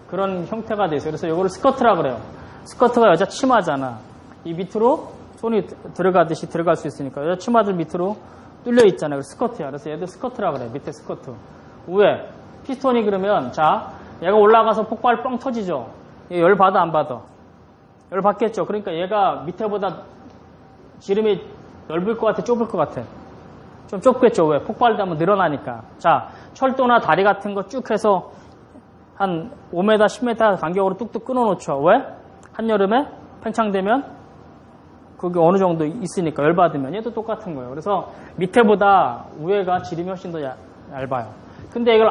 그런 형태가 돼 있어요. 그래서 이거를 스커트라 그래요. 스커트가 여자 치마잖아. 이 밑으로 손이 들어가듯이 들어갈 수 있으니까 여자 치마들 밑으로 뚫려 있잖아요. 스커트야. 그래서 얘도 스커트라 그래. 밑에 스커트. 위에 피스톤이 그러면 자, 얘가 올라가서 폭발 뻥 터지죠. 얘 열 받아 안 받아? 열 받겠죠. 그러니까 얘가 밑에보다 지름이 넓을 것 같아, 좁을 것 같아? 좀 좁겠죠. 왜? 폭발되면 늘어나니까. 자, 철도나 다리 같은 거 쭉 해서 한 5m, 10m 간격으로 뚝뚝 끊어놓죠. 왜? 한여름에 팽창되면 그게 어느 정도 있으니까 열받으면 얘도 똑같은 거예요. 그래서 밑에보다 위에가 지름이 훨씬 더 얇아요. 근데 이걸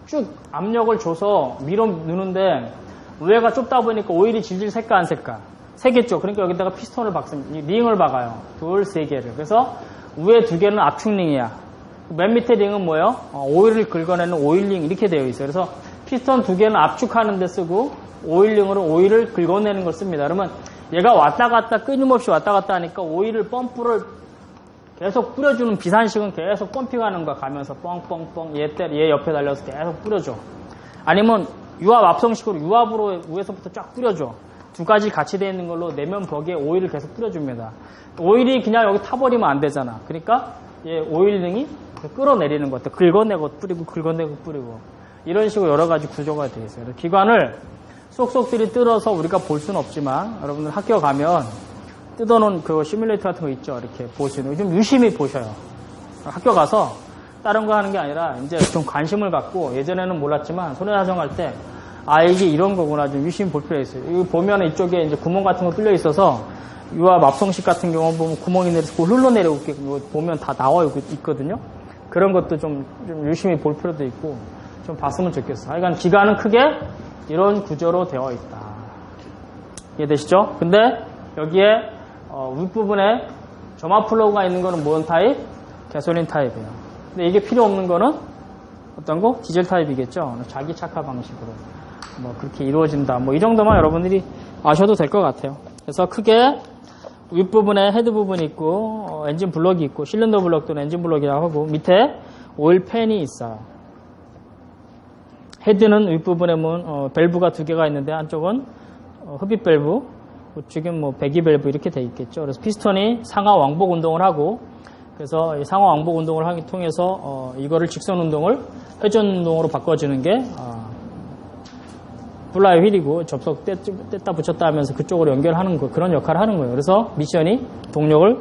쭉 압력을 줘서 밀어 누는데 위에가 좁다 보니까 오일이 질질 셀까 안 셀까? 세겠죠. 그러니까 여기다가 피스톤을 박습니다. 링을 박아요. 둘, 세 개를. 그래서 위에 두 개는 압축 링이야. 맨 밑에 링은 뭐예요? 오일을 긁어내는 오일 링 이렇게 되어 있어요. 그래서 피스톤 두 개는 압축하는 데 쓰고 오일링으로 오일을 긁어내는 걸 씁니다. 그러면 얘가 왔다 갔다 끊임없이 왔다 갔다 하니까 오일을 펌프를 계속 뿌려주는 비산식은 계속 펌핑하는 거야. 가면서 뻥뻥뻥 얘 옆에 달려서 계속 뿌려줘. 아니면 유압 압성식으로 유압으로 위에서부터 쫙 뿌려줘. 두 가지 같이 되어 있는 걸로 내면 벽에 오일을 계속 뿌려줍니다. 오일이 그냥 여기 타버리면 안 되잖아. 그러니까 얘 오일링이 끌어내리는 것 같아. 긁어내고 뿌리고 긁어내고 뿌리고 이런 식으로 여러 가지 구조가 되어 있어요. 기관을 쏙쏙들이 뜯어서 우리가 볼 수는 없지만 여러분들 학교 가면 뜯어놓은 그 시뮬레이터 같은 거 있죠. 이렇게 보시는 좀 유심히 보셔요. 학교 가서 다른 거 하는 게 아니라 이제 좀 관심을 갖고 예전에는 몰랐지만 손해자정할 때 이게 이런 거구나 좀 유심히 볼 필요가 있어요. 이거 보면 이쪽에 이제 구멍 같은 거 뚫려 있어서 유압 압성식 같은 경우 보면 구멍이 내려서 흘러내려오고 보면 다 나와 있거든요. 그런 것도 좀 유심히 볼 필요도 있고 좀 봤으면 좋겠어. 하여간 기관은 크게 이런 구조로 되어 있다. 이해되시죠? 근데 여기에 윗부분에 점화 플러그가 있는 거는 뭔 타입? 가솔린 타입이에요. 근데 이게 필요 없는 거는 어떤 거? 디젤 타입이겠죠? 자기 착화 방식으로. 뭐 그렇게 이루어진다. 뭐 이 정도만 여러분들이 아셔도 될 것 같아요. 그래서 크게 윗부분에 헤드 부분이 있고 엔진 블럭이 있고 실린더 블럭 또는 엔진 블럭이라고 하고 밑에 오일 팬이 있어요. 헤드는 윗부분에 밸브가 두 개가 있는데 한쪽은 흡입 밸브, 우측은 배기 밸브 이렇게 돼 있겠죠. 그래서 피스톤이 상하 왕복 운동을 하고 그래서 이 상하 왕복 운동을 하기 통해서 이거를 직선 운동을 회전 운동으로 바꿔주는 게 플라이 휠이고 접속 뗐다 붙였다 하면서 그쪽으로 연결하는 거 그런 역할을 하는 거예요. 그래서 미션이 동력을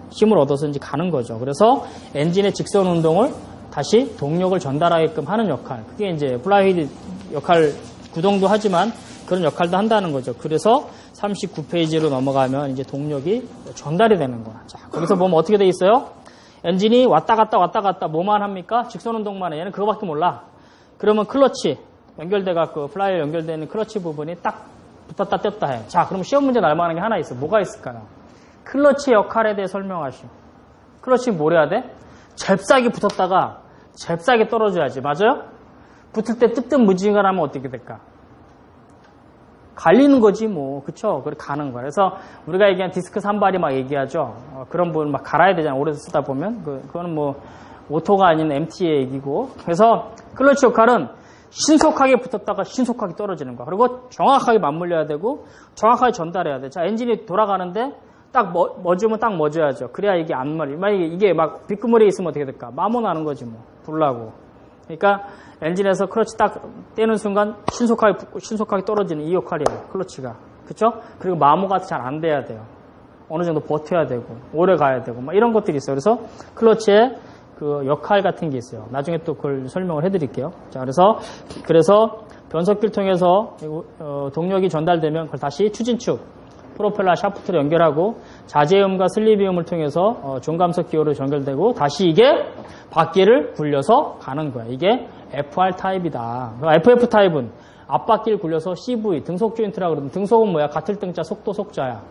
힘을 얻어서 이제 가는 거죠. 그래서 엔진의 직선 운동을 다시 동력을 전달하게끔 하는 역할. 그게 이제 플라이 휠 역할 구동도 하지만 그런 역할도 한다는 거죠. 그래서 39페이지로 넘어가면 이제 동력이 전달이 되는 거야. 자, 거기서 보면 어떻게 돼 있어요? 엔진이 왔다 갔다 뭐만 합니까? 직선 운동만 해. 얘는 그거밖에 몰라. 그러면 클러치 연결돼갖고 플라이에 연결되는 클러치 부분이 딱 붙었다 뗐다 해. 자, 그럼 시험 문제 날 만한 게 하나 있어. 뭐가 있을까요? 클러치 역할에 대해 설명하시오. 클러치 뭘 해야 돼? 잽싸게 붙었다가 잽싸게 떨어져야지. 맞아요? 붙을 때 뜨뜻무지근하면 어떻게 될까? 갈리는 거지 뭐. 그쵸? 그래 가는 거야. 그래서 우리가 얘기한 디스크 산발이 막 얘기하죠. 그런 부분 막 갈아야 되잖아. 오래 쓰다 보면. 그거는 오토가 아닌 MT의 얘기고. 그래서 클러치 역할은 신속하게 붙었다가 신속하게 떨어지는 거야. 그리고 정확하게 맞물려야 되고 정확하게 전달해야 돼. 자, 엔진이 돌아가는데 딱 멎으면 딱 멎어야죠. 그래야 이게 안 말이. 만약에 이게 막 비끄머리에 있으면 어떻게 될까? 마모나는 거지 뭐. 불나고. 그러니까 엔진에서 클러치 딱 떼는 순간 신속하게 붙고 신속하게 떨어지는 이 역할이에요. 클러치가. 그쵸? 그리고 마모가 잘 안 돼야 돼요. 어느 정도 버텨야 되고 오래 가야 되고 막 이런 것들이 있어요. 그래서 클러치의 그 역할 같은 게 있어요. 나중에 또 그걸 설명을 해드릴게요. 자, 그래서 변속기를 통해서 동력이 전달되면 그걸 다시 추진축, 프로펠러 샤프트로 연결하고 자제음과 슬리비움을 통해서 중감속 기호로 연결되고 다시 이게 바퀴를 굴려서 가는 거야. 이게 FR 타입이다. FF 타입은 앞바퀴를 굴려서 CV, 등속 조인트라고 그러면 등속은 뭐야? 같을 등자, 속도 속자야.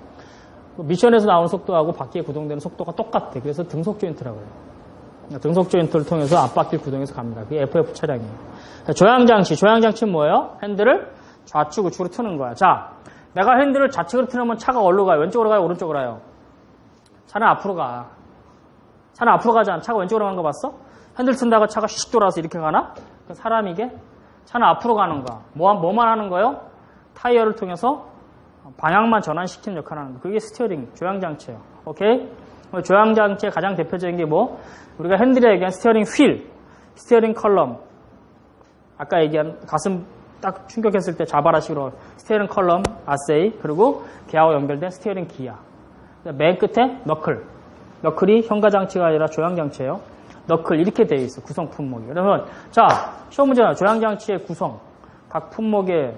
미션에서 나오는 속도하고 바퀴에 구동되는 속도가 똑같아. 그래서 등속 조인트라고 해요. 등속 조인트를 통해서 앞바퀴를 구동해서 갑니다. 그게 FF 차량이에요. 조향장치는 뭐예요? 핸들을 좌측 우측으로 트는 거야. 자, 내가 핸들을 좌측으로 트면 차가 어디로 가요? 왼쪽으로 가요? 오른쪽으로 가요? 차는 앞으로 가. 차는 앞으로 가잖아. 차가 왼쪽으로 가는 거 봤어? 핸들 튼다가 차가 슉 돌아서 이렇게 가나? 사람이 이게 차는 앞으로 가는 거야. 뭐만 하는 거예요? 타이어를 통해서 방향만 전환시키는 역할을 하는 거. 그게 스티어링, 조향장치예요. 오케이? 조향장치의 가장 대표적인 게 우리가 핸들에 얘기한 스티어링 휠, 스티어링 컬럼. 아까 얘기한 가슴 딱 충격했을 때 자바라식으로 스티어링 컬럼, 아세이, 그리고 기아와 연결된 스티어링 기아. 맨 끝에 너클이 현가장치가 아니라 조향장치예요. 너클 이렇게 되어 있어. 구성 품목이. 그러면 자, 시험 문제는 조향장치의 구성, 각 품목에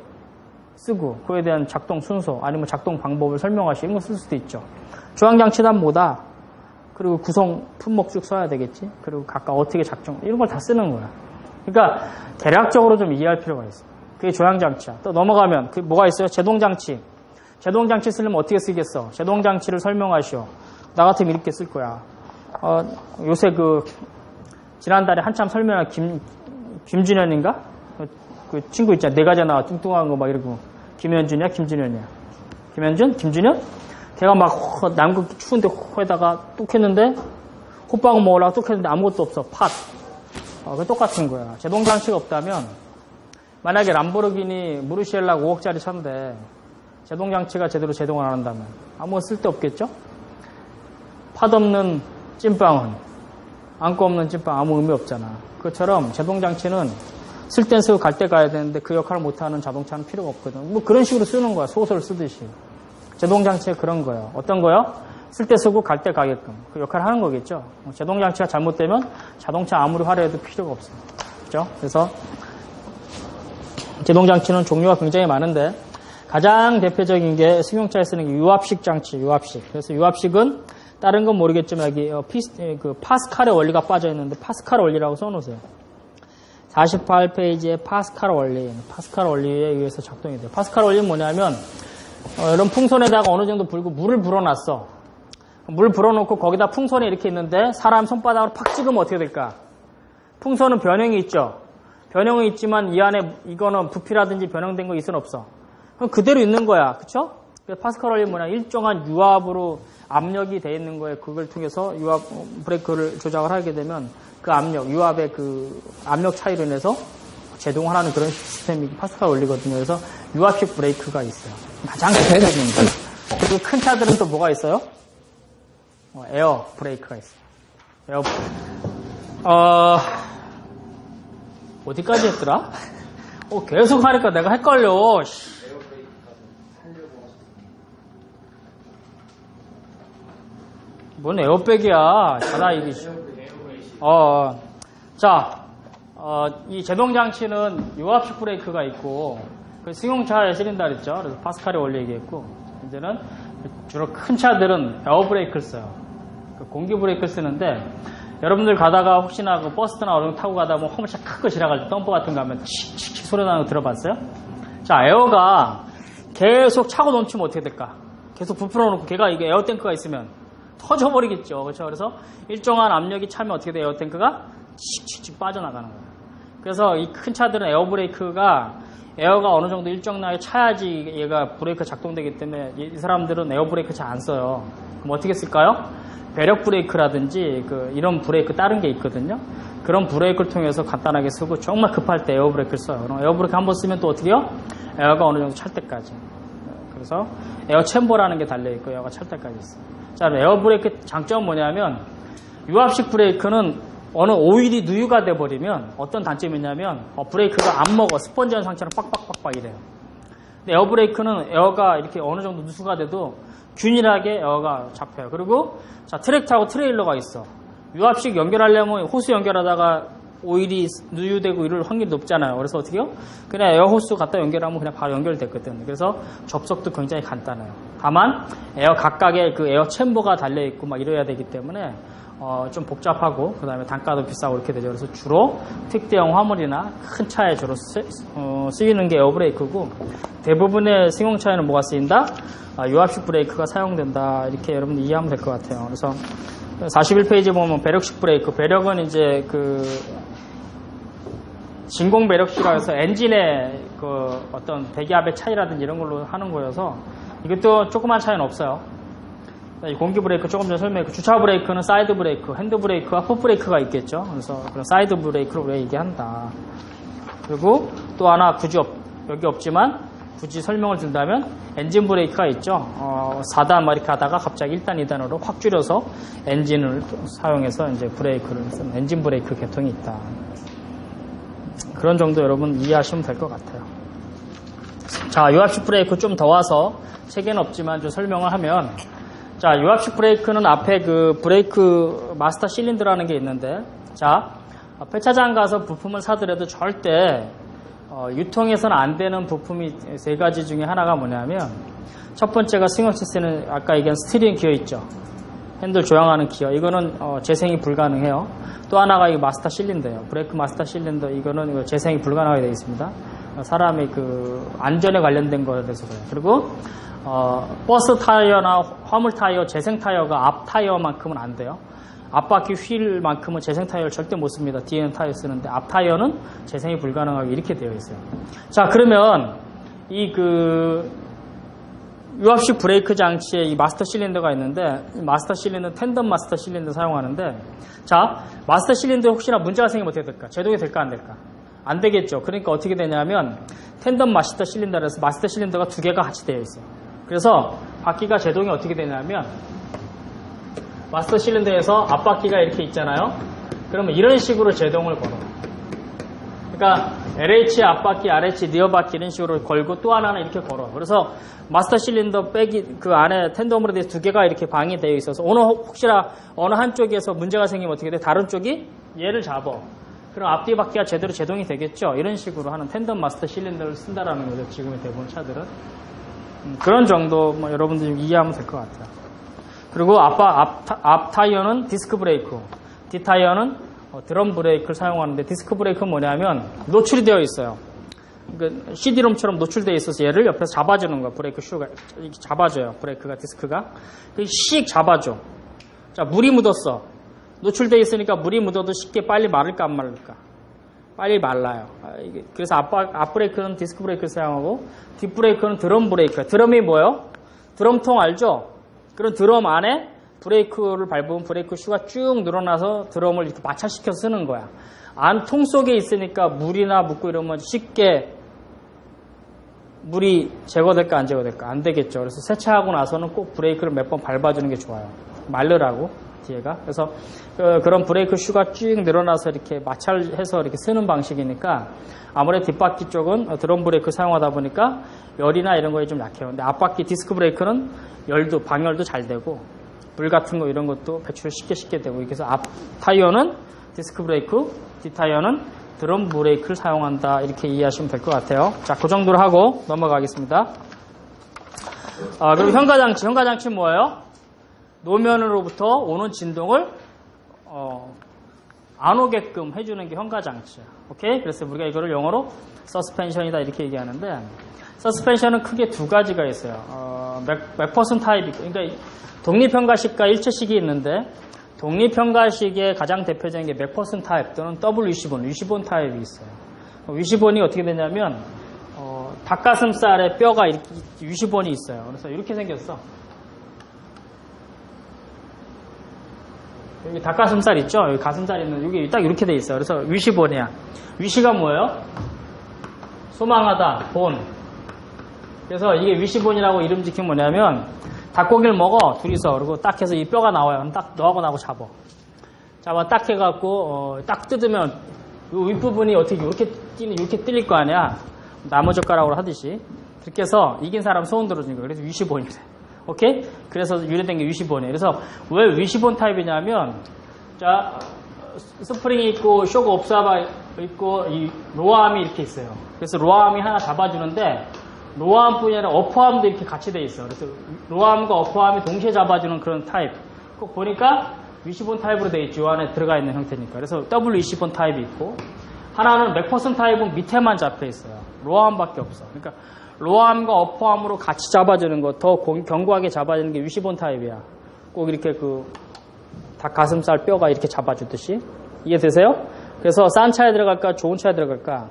쓰고 그에 대한 작동 순서 아니면 작동 방법을 설명하시 이런 거 쓸 수도 있죠. 조향장치란 뭐다. 그리고 구성 품목 쭉 써야 되겠지. 그리고 각각 어떻게 작동 이런 걸 다 쓰는 거야. 그러니까 대략적으로 좀 이해할 필요가 있어. 그게 조향장치야. 또 넘어가면 그 뭐가 있어요? 제동장치. 제동장치 쓰려면 어떻게 쓰겠어? 제동장치를 설명하시오. 나 같으면 이렇게 쓸 거야. 요새 지난달에 한참 설명한 김준현인가? 그 친구 있잖아. 네 가지 나와 뚱뚱한 거 막 이러고. 김현준이야? 김준현이야? 김현준? 김준현? 걔가 막 남극 추운데 호에다가 뚝 했는데 호빵 먹으려고 뚝 했는데 아무것도 없어. 팥. 그게 똑같은 거야. 제동장치가 없다면 만약에 람보르기니 무르시엘라가 5억짜리 차인데 제동장치가 제대로 제동을 안 한다면 아무 쓸데없겠죠? 팥 없는 찐빵은 안고 없는 찐빵 아무 의미 없잖아. 그것처럼 제동장치는 쓸 땐 쓰고 갈 때 가야 되는데 그 역할을 못하는 자동차는 필요가 없거든. 뭐 그런 식으로 쓰는 거야. 소설 쓰듯이. 제동장치가 그런 거예요. 어떤 거요? 쓸 때 쓰고 갈 때 가게끔 그 역할을 하는 거겠죠. 제동장치가 잘못되면 자동차 아무리 화려해도 필요가 없어요. 그렇죠? 그래서 제동장치는 종류가 굉장히 많은데 가장 대표적인 게 승용차에 쓰는 게 유압식 장치, 유압식. 그래서 유압식은 다른 건 모르겠지만 여기 그 파스칼의 원리가 빠져 있는데 파스칼 원리라고 써놓으세요. 48페이지에 파스칼 원리, 파스칼 원리에 의해서 작동이 돼요. 파스칼 원리는 뭐냐면 이런 풍선에다가 어느 정도 불고 물을 불어놨어. 물 불어놓고 거기다 풍선이 이렇게 있는데 사람 손바닥으로 팍 찍으면 어떻게 될까? 풍선은 변형이 있죠. 변형은 있지만 이 안에 이거는 부피라든지 변형된 거 있은 없어. 그럼 그대로 있는 거야. 그쵸? 그래서 파스칼 원리는 뭐냐? 일정한 유압으로 압력이 돼 있는 거에 그걸 통해서 유압 브레이크를 조작을 하게 되면 그 압력, 유압의 그 압력 차이로 인해서 제동을 하는 그런 시스템이 파스칼 원리거든요. 그래서 유압식 브레이크가 있어요. 가장 대표적인 거. 그리고 큰 차들은 또 뭐가 있어요? 에어 브레이크가 있어요. 에어 어디까지 했더라? 계속 하니까 내가 헷갈려. 뭔 에어백이야. 자다 이게. 이 제동장치는 유압식 브레이크가 있고, 그 승용차에 실린다 그랬죠. 그래서 파스칼의 원리 얘기했고, 이제는 주로 큰 차들은 에어 브레이크를 써요. 그 공기 브레이크를 쓰는데, 여러분들 가다가 혹시나 그 버스나 어느 타고 가다 보면 홈차 큰 거 지나갈 때 덤퍼 같은 거 하면 칙칙칙 소리 나는 거 들어봤어요? 자, 에어가 계속 차고 넘치면 어떻게 될까? 계속 부풀어 놓고 걔가 이게 에어 탱크가 있으면 터져버리겠죠. 그렇죠? 그래서 일정한 압력이 차면 어떻게 돼요? 에어 탱크가 칙칙칙 빠져나가는 거예요. 그래서 이 큰 차들은 에어 브레이크가 에어가 어느 정도 일정하게 차야지 얘가 브레이크 작동되기 때문에 이 사람들은 에어 브레이크 잘 안 써요. 그럼 어떻게 쓸까요? 배력 브레이크라든지 이런 브레이크 다른 게 있거든요. 그런 브레이크를 통해서 간단하게 쓰고 정말 급할 때 에어 브레이크를 써요. 그럼 에어 브레이크 한번 쓰면 또 어떻게 해요? 에어가 어느 정도 찰 때까지. 그래서 에어 챔버라는 게 달려있고 에어가 찰 때까지 있어요. 자, 에어 브레이크 장점은 뭐냐면 유압식 브레이크는 어느 오일이 누유가 돼버리면 어떤 단점이 있냐면 브레이크가 안 먹어. 스펀지한 상처럼 빡빡빡빡 이래요. 근데 에어 브레이크는 에어가 이렇게 어느 정도 누수가 돼도 균일하게 에어가 잡혀요. 그리고 자, 트랙터하고 트레일러가 있어. 유압식 연결하려면 호스 연결하다가 오일이 누유되고 이럴 확률이 높잖아요. 그래서 어떻게 해요? 그냥 에어 호스 갖다 연결하면 그냥 바로 연결됐거든. 그래서 접속도 굉장히 간단해요. 다만 에어 각각의 그 에어 챔버가 달려있고 막 이래야 되기 때문에 좀 복잡하고 그 다음에 단가도 비싸고 이렇게 되죠. 그래서 주로 특대형 화물이나 큰 차에 주로 쓰이는 게 에어 브레이크고 대부분의 승용차에는 뭐가 쓰인다? 유압식 브레이크가 사용된다. 이렇게 여러분들 이해하면 될 것 같아요. 그래서 41페이지 보면 배력식 브레이크. 배력은 이제 진공 배력식이라 해서 엔진의 어떤 배기압의 차이라든지 이런 걸로 하는 거여서 이것도 조그만 차이는 없어요. 이 공기 브레이크 조금 전에 설명했고 주차 브레이크는 사이드 브레이크, 핸드 브레이크와 풋 브레이크가 있겠죠. 그래서 그런 사이드 브레이크를 우리가 얘기한다. 그리고 또 하나 여기 없지만 굳이 설명을 든다면 엔진 브레이크가 있죠. 4단 막 이렇게 하다가 갑자기 1단, 2단으로 확 줄여서 엔진을 사용해서 이제 브레이크를 쓰는 엔진 브레이크 계통이 있다. 그런 정도 여러분 이해하시면 될 것 같아요. 자, 유압식 브레이크 좀 더 와서 책에는 없지만 좀 설명을 하면 자, 유압식 브레이크는 앞에 그 브레이크 마스터 실린더라는 게 있는데 자, 폐차장 가서 부품을 사더라도 절대 유통해서는 안 되는 부품이 세 가지 중에 하나가 뭐냐면 첫 번째가 승용차 쓰는 아까 얘기한 스티어링 기어 있죠. 핸들 조향하는 기어. 이거는 재생이 불가능해요. 또 하나가 이 마스터 실린더예요. 브레이크 마스터 실린더. 이거는 재생이 불가능하게 되어 있습니다. 사람의 안전에 관련된 거에 대해서 그래요. 그리고 버스 타이어나 화물 타이어, 재생 타이어가 앞 타이어만큼은 안 돼요. 앞바퀴 휠만큼은 재생 타이어를 절대 못 씁니다. 뒤에는 타이어 쓰는데 앞 타이어는 재생이 불가능하게 이렇게 되어 있어요. 자, 그러면 유압식 브레이크 장치에 이 마스터 실린더가 있는데, 이 마스터 실린더, 텐덤 마스터 실린더 사용하는데, 자, 마스터 실린더 혹시나 문제가 생기면 어떻게 될까? 제동이 될까, 안 될까? 안 되겠죠. 그러니까 어떻게 되냐면, 텐덤 마스터 실린더라서 마스터 실린더가 두 개가 같이 되어 있어요. 그래서 바퀴가 제동이 어떻게 되냐면, 마스터 실린더에서 앞바퀴가 이렇게 있잖아요. 그러면 이런 식으로 제동을 걸어. 그러니까 LH 앞바퀴, RH 리어 바퀴 이런 식으로 걸고 또 하나는 이렇게 걸어. 그래서 마스터 실린더 백이 그 안에 텐덤으로 돼서 두 개가 이렇게 방이 되어 있어서 혹시나 어느 한쪽에서 문제가 생기면 어떻게 돼? 다른 쪽이 얘를 잡아. 그럼 앞뒤 바퀴가 제대로 제동이 되겠죠. 이런 식으로 하는 텐덤 마스터 실린더를 쓴다라는 거죠. 지금의 대부분 차들은. 그런 정도 여러분들 좀 이해하면 될 것 같아요. 그리고 앞 타이어는 디스크 브레이크, 뒷 타이어는 드럼 브레이크를 사용하는데, 디스크 브레이크는 뭐냐면 노출이 되어 있어요. 그러니까 CD롬처럼 노출되어 있어서 얘를 옆에서 잡아주는 거야. 브레이크 슈가 이렇게 잡아줘요. 브레이크가, 디스크가 씩 잡아줘. 자, 물이 묻었어. 노출되어 있으니까 물이 묻어도 쉽게 빨리 마를까 안 마를까? 빨리 말라요. 그래서 앞 브레이크는 디스크 브레이크를 사용하고, 뒷 브레이크는 드럼 브레이크. 드럼이 뭐예요? 드럼통 알죠? 그런 드럼 안에 브레이크를 밟으면 브레이크 슈가 쭉 늘어나서 드럼을 이렇게 마찰시켜서 쓰는 거야. 안 통 속에 있으니까 물이나 묻고 이러면 쉽게 물이 제거될까 안 제거될까? 안 되겠죠. 그래서 세차하고 나서는 꼭 브레이크를 몇 번 밟아주는 게 좋아요. 말르라고 뒤에가. 그래서 그런 브레이크 슈가 쭉 늘어나서 이렇게 마찰해서 이렇게 쓰는 방식이니까 아무래도 뒷바퀴 쪽은 드럼 브레이크 사용하다 보니까 열이나 이런 거에 좀 약해요. 근데 앞바퀴 디스크 브레이크는 방열도 잘 되고 물 같은 거 이런 것도 배출 쉽게 되고, 그래서 앞 타이어는 디스크 브레이크, 뒷 타이어는 드럼 브레이크를 사용한다. 이렇게 이해하시면 될 것 같아요. 자, 그 정도로 하고 넘어가겠습니다. 그리고 현가장치는 뭐예요? 노면으로부터 오는 진동을 안 오게끔 해주는 게 현가장치야. 오케이? 그래서 우리가 이거를 영어로 서스펜션이다 이렇게 얘기하는데, 서스펜션은 크게 두 가지가 있어요. 맥퍼슨 타입이, 그러니까 독립현가식과 일체식이 있는데, 독립현가식의 가장 대표적인 게 맥퍼슨 타입 또는 위시본 타입이 있어요. 위시본이 어떻게 되냐면 닭가슴살에 뼈가 이렇게 위시본이 있어요. 그래서 이렇게 생겼어. 여기 닭가슴살 있죠? 여기 가슴살 있는 여기 딱 이렇게 돼 있어요. 그래서 위시본이야. 위시가 뭐예요? 소망하다, 본. 그래서 이게 위시본이라고 이름 지킨 뭐냐면, 닭고기를 먹어 둘이서. 그리고 딱 해서 이 뼈가 나와요. 그럼 딱 너하고 나하고 잡아 딱 해갖고 딱 뜯으면 이 윗부분이 어떻게 이렇게 뚫릴 거 아니야. 나무젓가락으로 하듯이. 그렇게 해서 이긴 사람 소원 들어주는 거예요. 그래서 위시본이래. 오케이? 그래서 유래된 게 위시본이에요. 그래서 왜 위시본 타입이냐면, 자, 스프링이 있고 쇼크 옵사바 있고 이 로아암이 이렇게 있어요. 그래서 로아암이 하나 잡아주는데, 로아암뿐이 아니라 어퍼암도 이렇게 같이 돼 있어요. 그래서 로아암과 어퍼암이 동시에 잡아주는 그런 타입. 꼭 보니까 위시본 타입으로 돼 있죠. 안에 들어가 있는 형태니까. 그래서 위시본 타입이 있고, 하나는 맥퍼슨 타입은 밑에만 잡혀 있어요. 로아암밖에 없어. 그러니까 로아암과 어퍼암으로 같이 잡아주는 거, 더 견고하게 잡아주는 게 위시본 타입이야. 꼭 이렇게 닭 가슴살 뼈가 이렇게 잡아주듯이. 이해되세요? 그래서 싼 차에 들어갈까 좋은 차에 들어갈까?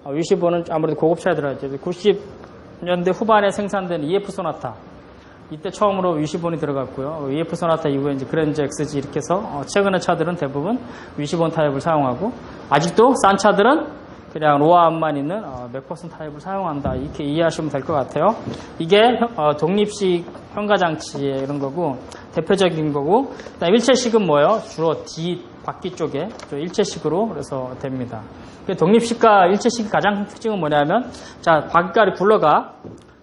위시본은 아무래도 고급차에 들어가죠. 90년대 후반에 생산된 EF 소나타, 이때 처음으로 위시본이 들어갔고요. EF 소나타 이후에 이제 그랜저 XG 이렇게 해서 최근의 차들은 대부분 위시본 타입을 사용하고, 아직도 싼 차들은 그냥 로아암만 있는 맥퍼슨 타입을 사용한다. 이렇게 이해하시면 될 것 같아요. 이게 독립식 현가장치의 이런 거고, 대표적인 거고, 그다음 일체식은 뭐예요? 주로 뒷바퀴 쪽에 일체식으로 그래서 됩니다. 독립식과 일체식의 가장 특징은 뭐냐면, 자, 바퀴가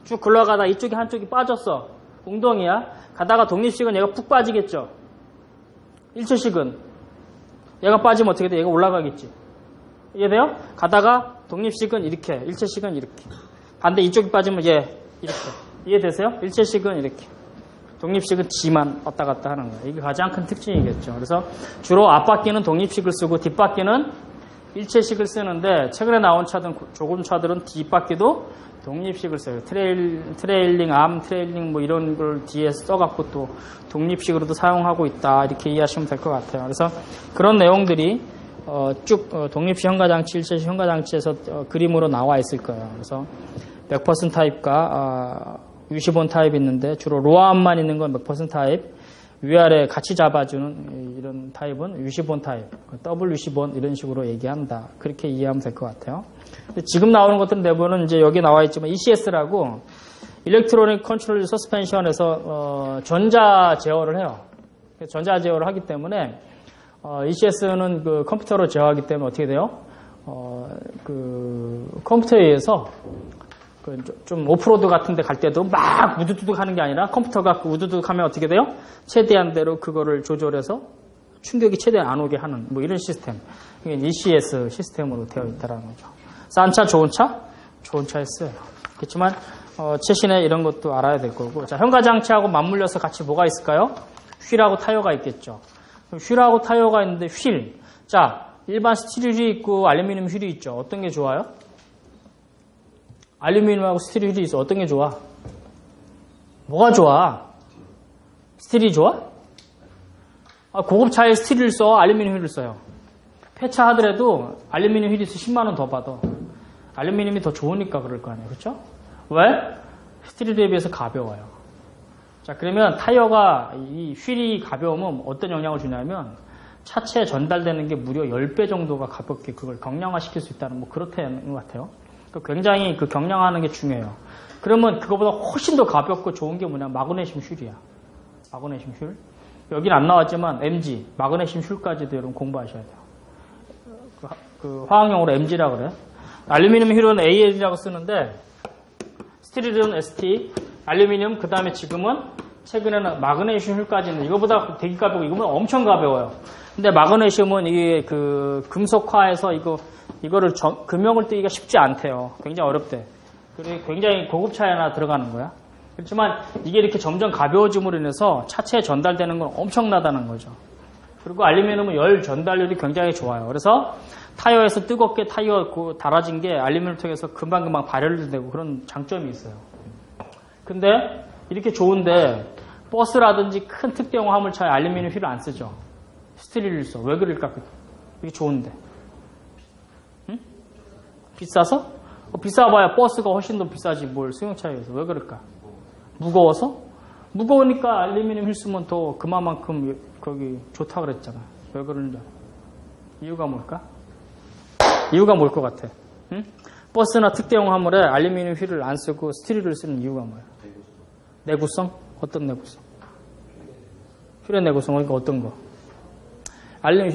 쭉 굴러가다 이쪽이 한쪽이 빠졌어. 웅덩이야. 가다가 독립식은 얘가 푹 빠지겠죠. 일체식은 얘가 빠지면 어떻게 돼? 얘가 올라가겠지. 이해돼요? 가다가 독립식은 이렇게, 일체식은 이렇게. 반대 이쪽이 빠지면 얘 이렇게. 이해되세요? 일체식은 이렇게. 독립식은 지만 왔다 갔다 하는 거예요. 이게 가장 큰 특징이겠죠. 그래서 주로 앞바퀴는 독립식을 쓰고 뒷바퀴는 일체식을 쓰는데, 최근에 나온 차든 조금 차들은 뒷바퀴도 독립식을 써요. 트레일링, 암 트레일링 뭐 이런 걸 뒤에 써갖고 또 독립식으로도 사용하고 있다. 이렇게 이해하시면 될 것 같아요. 그래서 그런 내용들이 쭉 독립식 현가장치, 일체식 현가장치에서 그림으로 나와 있을 거예요. 그래서 맥퍼슨 타입과 유시본 타입이 있는데 주로 로아암만 있는 건 맥퍼슨 타입, 위아래 같이 잡아주는 이런 타입은 유시본 타입, 더블 유시본 이런 식으로 얘기한다. 그렇게 이해하면 될 것 같아요. 지금 나오는 것들은 대부분은 이제 여기 나와 있지만 ECS라고 일렉트로닉 컨트롤 서스펜션에서 전자 제어를 해요. 전자 제어를 하기 때문에 ECS는 그 컴퓨터로 제어하기 때문에 어떻게 돼요? 그 컴퓨터에 의해서 좀 오프로드 같은 데 갈 때도 막 우두두둑 하는 게 아니라 컴퓨터가 우두두둑 하면 어떻게 돼요? 최대한대로 그거를 조절해서 충격이 최대한 안 오게 하는 뭐 이런 시스템. 이게 ECS 시스템으로 되어 있다라는 거죠. 싼 차, 좋은 차? 좋은 차에 써요. 그렇지만 최신의 이런 것도 알아야 될 거고. 자, 현가장치하고 맞물려서 같이 뭐가 있을까요? 휠하고 타이어가 있겠죠. 휠하고 타이어가 있는데 휠. 자, 일반 스틸 휠이 있고 알루미늄 휠이 있죠. 어떤 게 좋아요? 알루미늄하고 스틸 휠이 있어. 어떤 게 좋아? 뭐가 좋아? 스틸이 좋아? 고급차에 스틸을 써? 알루미늄 휠을 써요? 폐차하더라도 알루미늄 휠이 있어 10만 원 더 받아. 알루미늄이 더 좋으니까 그럴 거 아니에요. 그렇죠? 왜? 스틸에 비해서 가벼워요. 자, 그러면 타이어가 이 휠이 가벼우면 어떤 영향을 주냐면 차체에 전달되는 게 무려 10배 정도가 가볍게 그걸 경량화시킬 수 있다는 뭐 그렇다는 것 같아요. 굉장히 그 경량화하는 게 중요해요. 그러면 그거보다 훨씬 더 가볍고 좋은 게 뭐냐? 마그네슘 휠이야. 마그네슘 휠. 여긴 안 나왔지만 MG, 마그네슘 휠까지도 여러분 공부하셔야 돼요. 그 화학용어로 MG라고 그래요. 알루미늄 휠은 AL이라고 쓰는데 스틸은 ST, 알루미늄 그 다음에 지금은 최근에는 마그네슘 휠까지는 이거보다 되게 가볍고 이거보다 엄청 가벼워요. 근데 마그네슘은 이게 그 금속화해서 이거를 금형을 뜨기가 쉽지 않대요. 굉장히 어렵대. 그리고 굉장히 고급차에 하나 들어가는 거야. 그렇지만 이게 이렇게 점점 가벼워짐으로 인해서 차체에 전달되는 건 엄청나다는 거죠. 그리고 알루미늄은 열 전달률이 굉장히 좋아요. 그래서 타이어에서 뜨겁게 타이어 달아진 게 알루미늄을 통해서 금방금방 발열되고 그런 장점이 있어요. 근데 이렇게 좋은데 버스라든지 큰 특대형 화물차에 알루미늄 휠을 안 쓰죠. 스틸을 써. 왜 그럴까? 이게 좋은데. 응? 비싸서? 비싸봐야 버스가 훨씬 더 비싸지 뭘 승용차에 비해서. 왜 그럴까? 무거워서? 무거우니까 알루미늄 휠 쓰면 더 그만큼 거기 좋다 그랬잖아. 왜 그러는지. 이유가 뭘까? 이유가 뭘 것 같아? 응? 버스나 특대형 화물에 알루미늄 휠을 안 쓰고 스틸을 쓰는 이유가 뭐야? 내구성? 어떤 내구성? 휠의 내구성, 그러니까 어떤 거?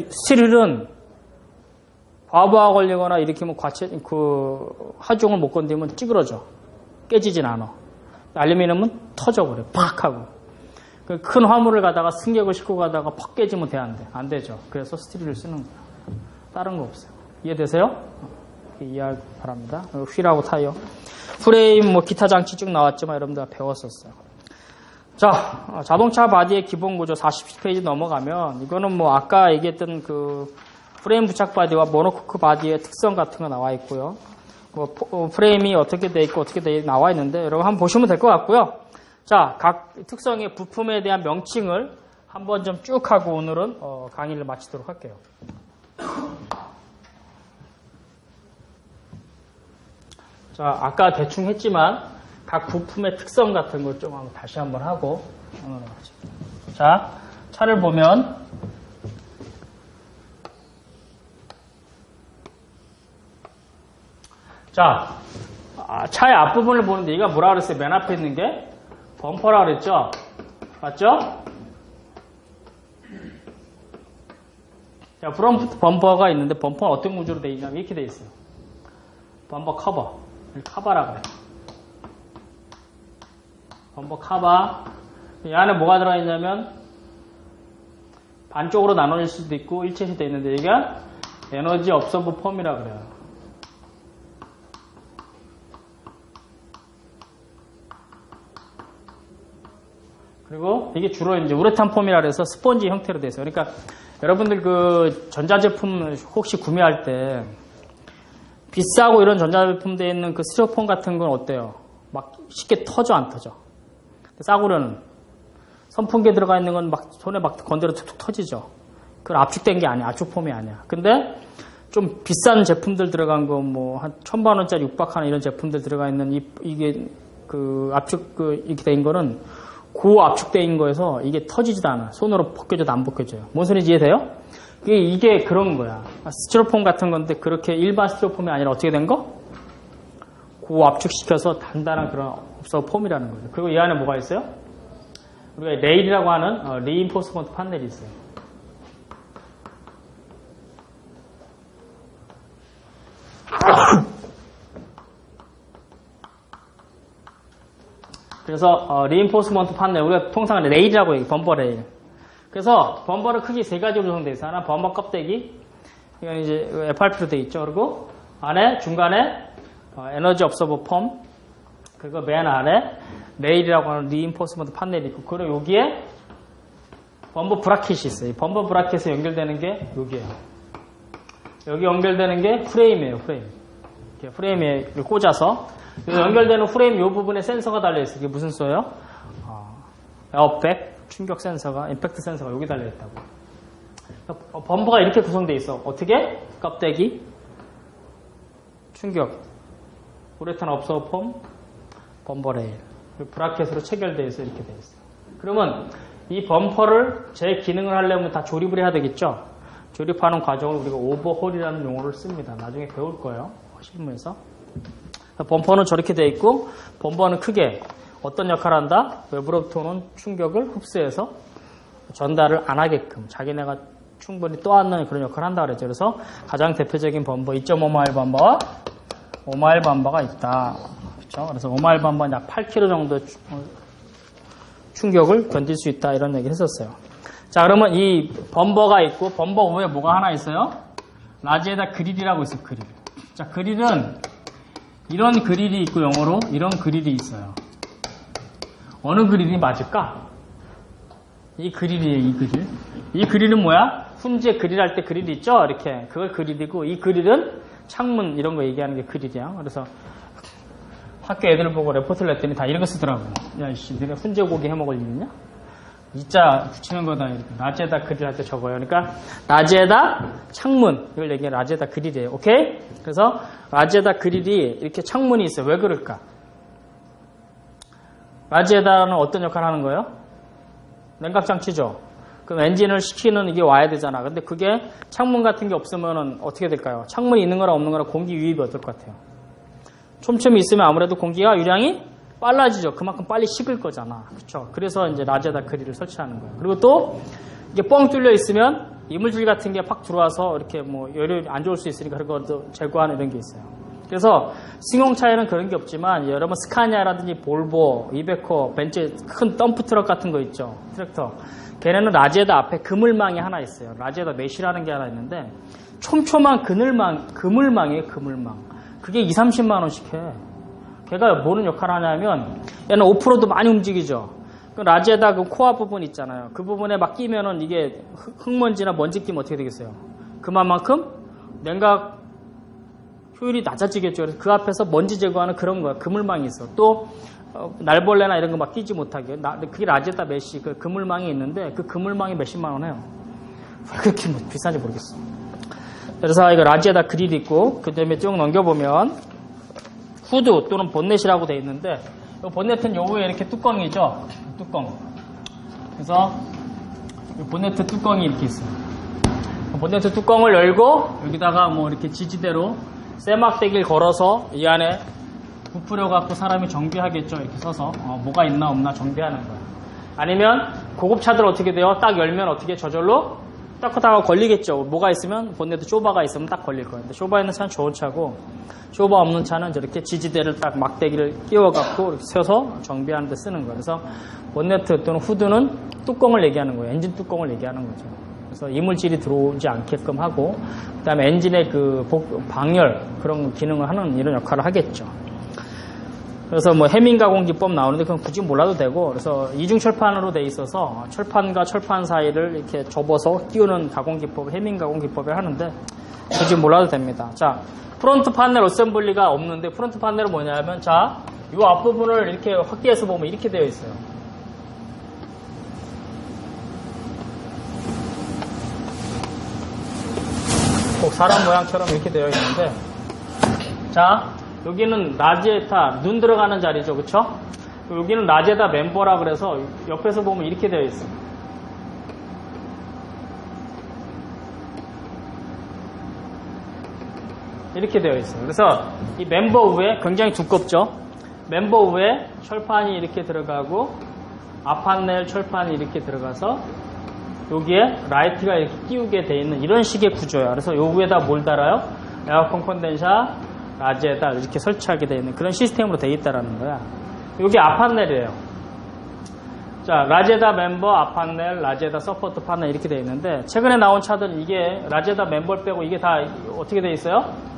스틸은 과부하 걸리거나 일으키면 하중을 못 건드리면 찌그러져. 깨지진 않아. 알루미늄은 터져 그래. 팍 하고. 큰 화물을 가다가 승객을 싣고 가다가 팍 깨지면 안 돼. 안 되죠. 그래서 스틸을 쓰는 거야. 다른 거 없어요. 이해되세요? 이해하기 바랍니다. 휠하고 타이어. 프레임, 기타 장치 쭉 나왔지만 여러분들 다 배웠었어요. 자, 자동차 바디의 기본 구조 47페이지 넘어가면 이거는 아까 얘기했던 그 프레임 부착 바디와 모노코크 바디의 특성 같은 거 나와 있고요. 프레임이 어떻게 돼 있고 어떻게 돼 나와 있는데 여러분 한번 보시면 될 것 같고요. 자, 각 특성의 부품에 대한 명칭을 한번 좀 쭉 하고 오늘은 강의를 마치도록 할게요. 자, 아까 대충 했지만 각 부품의 특성 같은 거 좀 다시 한번 하고 자, 차를 보면 자, 차의 앞부분을 보는데 얘가 뭐라 그랬어요? 맨 앞에 있는 게 범퍼라 그랬죠? 맞죠? 자, 프론트 범퍼가 있는데 범퍼는 어떤 구조로 되어 있냐면 이렇게 되어 있어요. 범퍼 커버. 카바라 그래요. 범퍼 카바. 이 안에 뭐가 들어있냐면 반쪽으로 나눠질 수도 있고 일체시 되어 있는데 얘가 에너지 업서브 폼이라 그래요. 그리고 이게 주로 이제 우레탄 폼이라 그래서 스펀지 형태로 되어 있어요. 그러니까 여러분들 그 전자제품 혹시 구매할 때 비싸고 이런 전자제품대에 있는 그 스티로폼 같은 건 어때요? 막 쉽게 터져, 안 터져? 싸구려는 선풍기에 들어가 있는 건 막 손에 막 건드려 툭툭 터지죠. 그건 압축된 게 아니야. 압축폼이 아니야. 근데 좀 비싼 제품들 들어간 거 뭐 한 1,000만 원짜리 육박하는 이런 제품들 들어가 있는 이게 그 압축 이렇게 된 거는 고압축된 거여서 이게 터지지도 않아. 손으로 벗겨져도 안 벗겨져요. 뭔 소리인지 이해돼요? 이게 그런 거야. 스티로폼 같은 건데 그렇게 일반 스티로폼이 아니라 어떻게 된 거? 고압축시켜서 단단한 그런 폼이라는 거죠. 그리고 이 안에 뭐가 있어요? 우리가 레일이라고 하는 리인포스먼트 판넬이 있어요. 그래서 리인포스먼트 판넬, 우리가 통상 레일이라고 얘기해요. 범버 레일. 그래서 범버는 크게 세 가지로 구성되어 있어요. 하나 범버 껍데기, 이건 이제 FRP로 되어 있죠. 그리고 안에 중간에 에너지 업서버 펌, 그리고 맨 안에 레일이라고 하는 리인포스먼트 판넬이 있고, 그리고 여기에 범버 브라켓이 있어요. 이 범버 브라켓에 연결되는 게 여기에요. 여기 연결되는 게 프레임이에요. 프레임에 꽂아서 연결되는 프레임 이 부분에 센서가 달려있어요. 이게 무슨 쏘예요? 에어백, 충격 센서가, 임팩트 센서가 여기 달려있다고. 범버가 이렇게 구성되어 있어. 어떻게? 껍데기, 충격, 우레탄 업서버 폼, 범버 레일, 브라켓으로 체결되어 있어. 이렇게 되어 있어요. 그러면 이 범퍼를 제 기능을 하려면 다 조립을 해야 되겠죠? 조립하는 과정을 우리가 오버홀이라는 용어를 씁니다. 나중에 배울 거예요. 실무에서. 범퍼는 저렇게 되어 있고, 범퍼는 크게 어떤 역할을 한다? 외부로부터 오는 충격을 흡수해서 전달을 안 하게끔 자기네가 충분히 떠안는 그런 역할을 한다 그랬죠. 그래서 가장 대표적인 범퍼 2.5마일 범퍼와 5마일 범퍼가 있다. 그렇죠? 그래서 5마일 범퍼는 약 8kg 정도 충격을 견딜 수 있다 이런 얘기를 했었어요. 자, 그러면 이 범퍼가 있고, 범퍼 위에 뭐가 하나 있어요? 라지에다 그릴이라고 있어요. 그릴. 자, 그릴은 이런 그릴이 있고, 영어로 이런 그릴이 있어요. 어느 그릴이 맞을까? 이 그릴이에요. 이 그릴. 이 그릴은 뭐야? 훈제 그릴 할 때 그릴이 있죠? 이렇게. 그걸 그릴이고, 이 그릴은 창문 이런 거 얘기하는 게 그릴이야. 그래서 학교 애들 보고 레포트를 냈더니 다 이런 거 쓰더라고. 야, 이씨, 너네 훈제 고기 해먹을 일 있냐? 이자 붙이는 거다. 이렇게. 라지에다 그릴 할 때 적어요. 그러니까 라지에다 창문, 이걸 얘기해. 라지에다 그릴이에요. 오케이? 그래서 라지에다 그릴이 이렇게 창문이 있어요. 왜 그럴까? 라지에다는 어떤 역할을 하는 거예요? 냉각장치죠. 그럼 엔진을 시키는 이게 와야 되잖아. 근데 그게 창문 같은 게 없으면 어떻게 될까요? 창문이 있는 거랑 없는 거랑 공기 유입이 어떨 것 같아요? 촘촘히 있으면 아무래도 공기가 유량이 빨라지죠. 그만큼 빨리 식을 거잖아. 그렇죠? 그래서 이제 라지에다 그릴을 설치하는 거예요. 그리고 또 이게 뻥 뚫려 있으면 이물질 같은 게 팍 들어와서 이렇게 뭐 열이 안 좋을 수 있으니까 그것도 제거하는 이런 게 있어요. 그래서 승용차에는 그런 게 없지만 여러분 스카니아라든지 볼보, 이베코, 벤츠 큰 덤프 트럭 같은 거 있죠. 트랙터. 걔네는 라지에다 앞에 그물망이 하나 있어요. 라지에다 메쉬라는 게 하나 있는데 촘촘한 그물망이에요. 그물망. 그게 20-30만 원씩 해. 걔가 뭐는 역할을 하냐면 얘는 오프로드 많이 움직이죠. 그 라지에다 그 코어 부분 있잖아요. 그 부분에 막 끼면은 이게 흙먼지나 먼지 끼면 어떻게 되겠어요? 그만큼 냉각 효율이 낮아지겠죠. 그래서 그 앞에서 먼지 제거하는 그런 거야. 그물망이 있어. 또 날벌레나 이런 거 막 끼지 못하게. 그게 라지에다 메쉬 그 그물망이 있는데 그 그물망이 몇십만 원 해요. 왜 그렇게 비싼지 모르겠어. 그래서 이거 라지에다 그릴이 있고 그 다음에 쭉 넘겨보면 후드 또는 본넷이라고 되어 있는데 이 본넷은 요 위에 이렇게 뚜껑이죠. 뚜껑. 그래서 이 본네트 뚜껑이 이렇게 있어요. 본네트 뚜껑을 열고 여기다가 뭐 이렇게 지지대로 쇠막대기를 걸어서 이 안에 부풀려 갖고 사람이 정비하겠죠. 이렇게 서서 뭐가 있나 없나 정비하는 거예요. 아니면 고급차들 어떻게 돼요? 딱 열면 어떻게 저절로 딱하다가 걸리겠죠. 뭐가 있으면 본네트 쇼바가 있으면 딱 걸릴 거예요. 근데 쇼바 있는 차는 좋은 차고 쇼바 없는 차는 저렇게 지지대를 딱 막대기를 끼워갖고 이렇게 세워서 정비하는 데 쓰는 거예요. 그래서 본네트 또는 후드는 뚜껑을 얘기하는 거예요. 엔진 뚜껑을 얘기하는 거죠. 그래서 이물질이 들어오지 않게끔 하고 그 다음에 엔진의 그 방열 그런 기능을 하는 이런 역할을 하겠죠. 그래서 뭐 해밍 가공 기법 나오는데 그건 굳이 몰라도 되고 그래서 이중 철판으로 돼 있어서 철판과 철판 사이를 이렇게 접어서 끼우는 가공 기법, 해밍 가공 기법을 하는데 굳이 몰라도 됩니다. 자, 프론트 판넬 어셈블리가 없는데 프론트 판넬은 뭐냐면 자, 이 앞부분을 이렇게 확대해서 보면 이렇게 되어 있어요. 꼭 사람 모양처럼 이렇게 되어 있는데 자, 여기는 라지에타 눈 들어가는 자리죠, 그쵸? 여기는 라지에타 멤버라 그래서 옆에서 보면 이렇게 되어 있어요. 이렇게 되어 있어요. 그래서 이 멤버 위에 굉장히 두껍죠? 멤버 위에 철판이 이렇게 들어가고 앞판넬 철판이 이렇게 들어가서 여기에 라이트가 이렇게 끼우게 되어 있는 이런 식의 구조예요. 그래서 요 위에다 뭘 달아요? 에어컨 컨덴사 라지에다 이렇게 설치하게 되어 있는 그런 시스템으로 되어 있다라는 거야. 여기 앞판넬이에요. 자, 라지에다 멤버, 앞판넬, 라지에다 서포트 판넬 이렇게 되어 있는데 최근에 나온 차들은 이게 라지에다 멤버를 빼고 이게 다 어떻게 되어 있어요?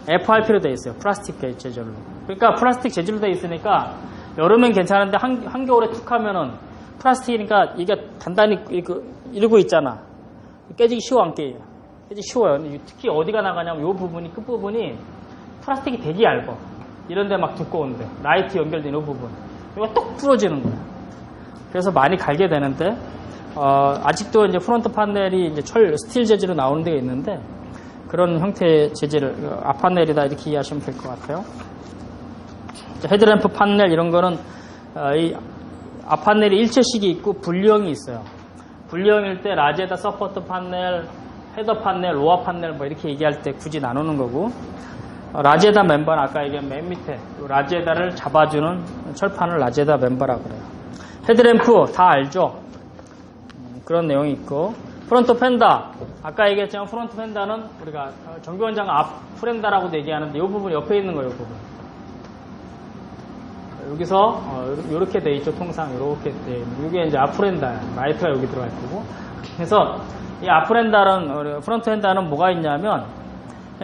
FRP로 되어 있어요. 플라스틱 재질로. 그러니까 플라스틱 재질로 되어 있으니까 여름엔 괜찮은데 한겨울에 툭 하면은 플라스틱이니까 이게 단단히 이러고 있잖아. 깨지기 쉬워, 안 깨요? 깨지기 쉬워요. 특히 어디가 나가냐면 이 부분이, 끝부분이 플라스틱이 되게 얇아. 이런데 막 두꺼운데. 라이트 연결된 이 부분. 이거 똑 부러지는 거야. 그래서 많이 갈게 되는데, 아직도 이제 프론트 판넬이 이제 스틸 재질로 나오는 데가 있는데, 그런 형태의 재질을, 앞판넬이다 이렇게 이해하시면 될 것 같아요. 헤드램프 판넬 이런 거는, 이 앞판넬이 일체식이 있고 분리형이 있어요. 분리형일 때 라지에다 서포트 판넬, 헤더 판넬, 로어 판넬 뭐 이렇게 얘기할 때 굳이 나누는 거고 라지에다 멤버는 아까 얘기한 맨 밑에 라지에다를 잡아주는 철판을 라지에다 멤버라고 그래요. 헤드램프 다 알죠? 그런 내용이 있고 프론트 펜다 아까 얘기했지만 프론트 펜다는 우리가 정비원장 앞 프렌다라고도 얘기하는데 이 부분 옆에 있는 거예요. 이 부분. 여기서 이렇게 돼 있죠. 통상 이렇게 돼 있는. 이게 이제 앞프렌다 라이트가 여기 들어가 있고. 그래서 이 앞프렌다는 프론트 펜다는 뭐가 있냐면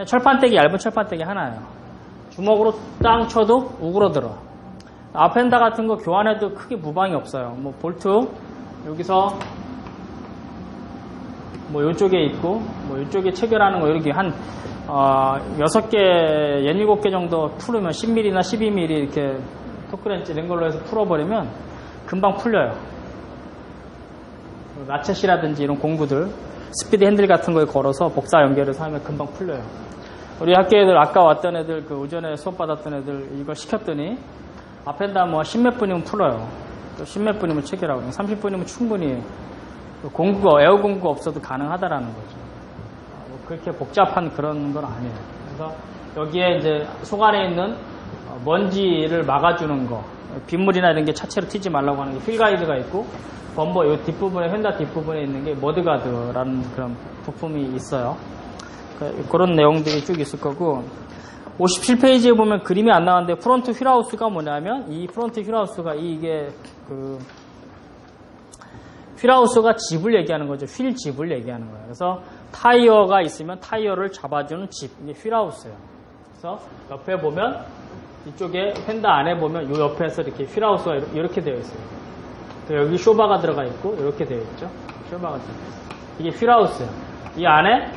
철판대기 얇은 철판대기 하나예요. 주먹으로 땅 쳐도 우그러들어. 앞펜다 같은 거 교환해도 크게 무방이 없어요. 뭐 볼트 여기서 뭐 이쪽에 있고 뭐 이쪽에 체결하는 거 이렇게 한 6개, 17개 정도 풀으면 10mm나 12mm 이렇게 토크렌치 이런 걸로 해서 풀어버리면 금방 풀려요. 라쳇이라든지 이런 공구들 스피드 핸들 같은 거에 걸어서 복사 연결해서 하면 금방 풀려요. 우리 학교 애들 아까 왔던 애들 그 오전에 수업 받았던 애들 이걸 시켰더니 앞엔다 뭐 10몇 분이면 풀어요. 또 10몇 분이면 체결하고 30분이면 충분히 공구가 에어 공구가 없어도 가능하다라는 거죠. 뭐 그렇게 복잡한 그런 건 아니에요. 그래서 여기에 이제 속 안에 있는 먼지를 막아주는 거, 빗물이나 이런 게 차체로 튀지 말라고 하는 게 휠가이드가 있고, 범버 이 뒷부분에 휀다 뒷부분에 있는 게 머드가드라는 그런 부품이 있어요. 그런 내용들이 쭉 있을 거고, 57페이지에 보면 그림이 안 나왔는데 프론트 휠하우스가 뭐냐면 이 프론트 휠하우스가 이게 그 휠하우스가 집을 얘기하는 거죠. 휠 집을 얘기하는 거예요. 그래서 타이어가 있으면 타이어를 잡아주는 집, 이게 휠하우스예요. 그래서 옆에 보면 이쪽에 휀다 안에 보면 이 옆에서 이렇게 휠하우스가 이렇게 되어 있어요. 여기 쇼바가 들어가 있고 이렇게 되어 있죠. 쇼바가 들어가 있어요. 이게 휠하우스예요. 이 안에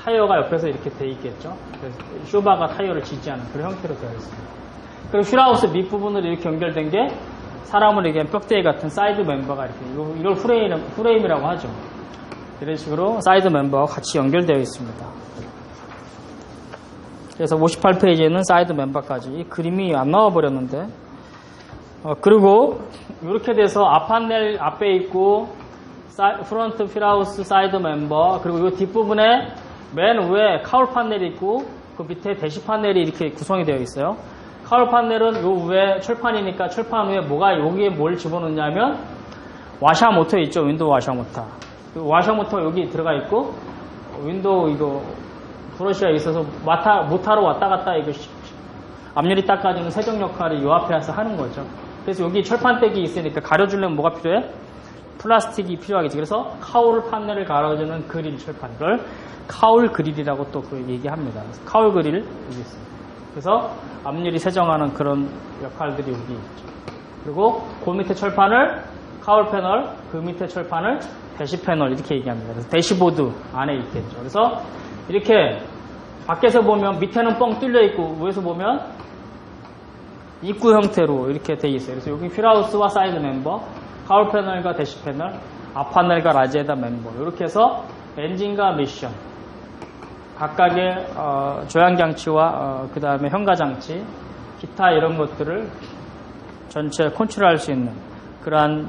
타이어가 옆에서 이렇게 되어 있겠죠. 그래서 쇼바가 타이어를 지지하는 그런 형태로 되어 있습니다. 그리고 휠하우스 밑부분으로 이렇게 연결된 게 사람을 얘기한 뼈대기 같은 사이드 멤버가 이렇게 이걸 프레임이라고 하죠. 이런 식으로 사이드 멤버와 같이 연결되어 있습니다. 그래서 58페이지에는 사이드 멤버까지 이 그림이 안 나와버렸는데 그리고 이렇게 돼서 앞판넬 앞에 있고 프론트 휠하우스 사이드 멤버 그리고 이 뒷부분에 맨 위에 카울 판넬이 있고 그 밑에 대시 판넬이 이렇게 구성이 되어 있어요. 카울 판넬은 요 위에 철판이니까 철판 위에 뭐가 여기에 뭘 집어넣냐면 와샤 모터 있죠. 윈도우 와샤 모터. 와샤 모터 여기 들어가 있고 윈도우 이거 브러쉬가 있어서 모타로 왔다 갔다 이거 앞유리 닦아주는 세정 역할을 요 앞에 와서 하는 거죠. 그래서 여기 철판대기 있으니까 가려주려면 뭐가 필요해? 플라스틱이 필요하겠지. 그래서 카울 판넬을 가려주는 그릴 철판. 이걸 카울 그릴이라고 또 그 얘기합니다. 카울 그릴 여기 있습니다. 그래서 앞유리 세정하는 그런 역할들이 여기 있죠. 그리고 그 밑에 철판을 카울 패널, 그 밑에 철판을 대시 패널 이렇게 얘기합니다. 그래서 대시보드 안에 있겠죠. 그래서 이렇게 밖에서 보면 밑에는 뻥 뚫려 있고 위에서 보면 입구 형태로 이렇게 돼 있어요. 그래서 여기 휠하우스와 사이드 멤버, 카울 패널과 대시 패널, 앞 패널과 라지에다 멤버 이렇게 해서 엔진과 미션 각각의 조향 장치와 그 다음에 현가 장치, 기타 이런 것들을 전체 컨트롤할 수 있는 그러한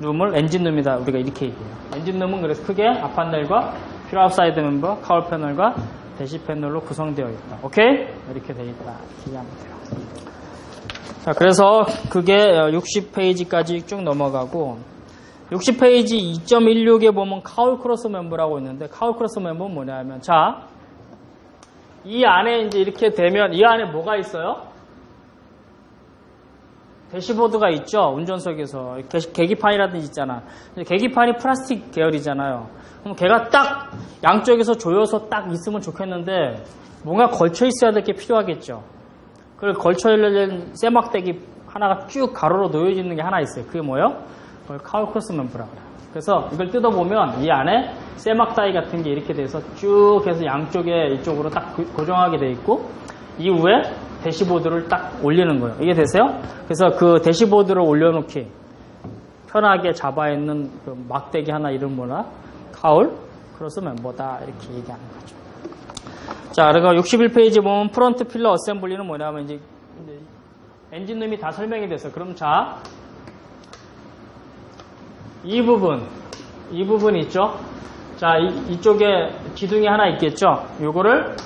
룸을 엔진룸이다 우리가 이렇게 얘기해요. 엔진룸은 그래서 크게 앞 패널과 휠하우스 사이드 멤버, 카울 패널과 대시 패널로 구성되어 있다. 오케이? 이렇게 되어 있다. 이해하면 돼요. 자, 그래서 그게 60페이지까지 쭉 넘어가고 60페이지 2.16에 보면 카울 크로스 멤버라고 있는데 카울 크로스 멤버는 뭐냐면 자, 이 안에 이제 이렇게 되면 이 안에 뭐가 있어요? 대시보드가 있죠. 운전석에서 계기판이라든지 있잖아. 계기판이 플라스틱 계열이잖아요. 그럼 걔가 딱 양쪽에서 조여서 딱 있으면 좋겠는데 뭔가 걸쳐 있어야 될 게 필요하겠죠. 그걸 걸쳐 있는 쇠막대기 하나가 쭉 가로로 놓여져 있는 게 하나 있어요. 그게 뭐예요? 그걸 카울 크로스 멤버라고 그래요. 그래서 이걸 뜯어보면 이 안에 쇠막다이 같은 게 이렇게 돼서 쭉 해서 양쪽에 이쪽으로 딱 고정하게 돼 있고 이후에 대시보드를 딱 올리는 거예요. 이게 되세요? 그래서 그 대시보드를 올려놓기 편하게 잡아있는 그 막대기 하나 이름 뭐라? 카울 크로스 멤버다 이렇게 얘기하는 거죠. 자, 그리고 61페이지 보면 프론트 필러 어셈블리는 뭐냐면 이제 엔진룸이 다 설명이 돼서 그럼 자, 이 부분 있죠? 자, 이쪽에 기둥이 하나 있겠죠? 요거를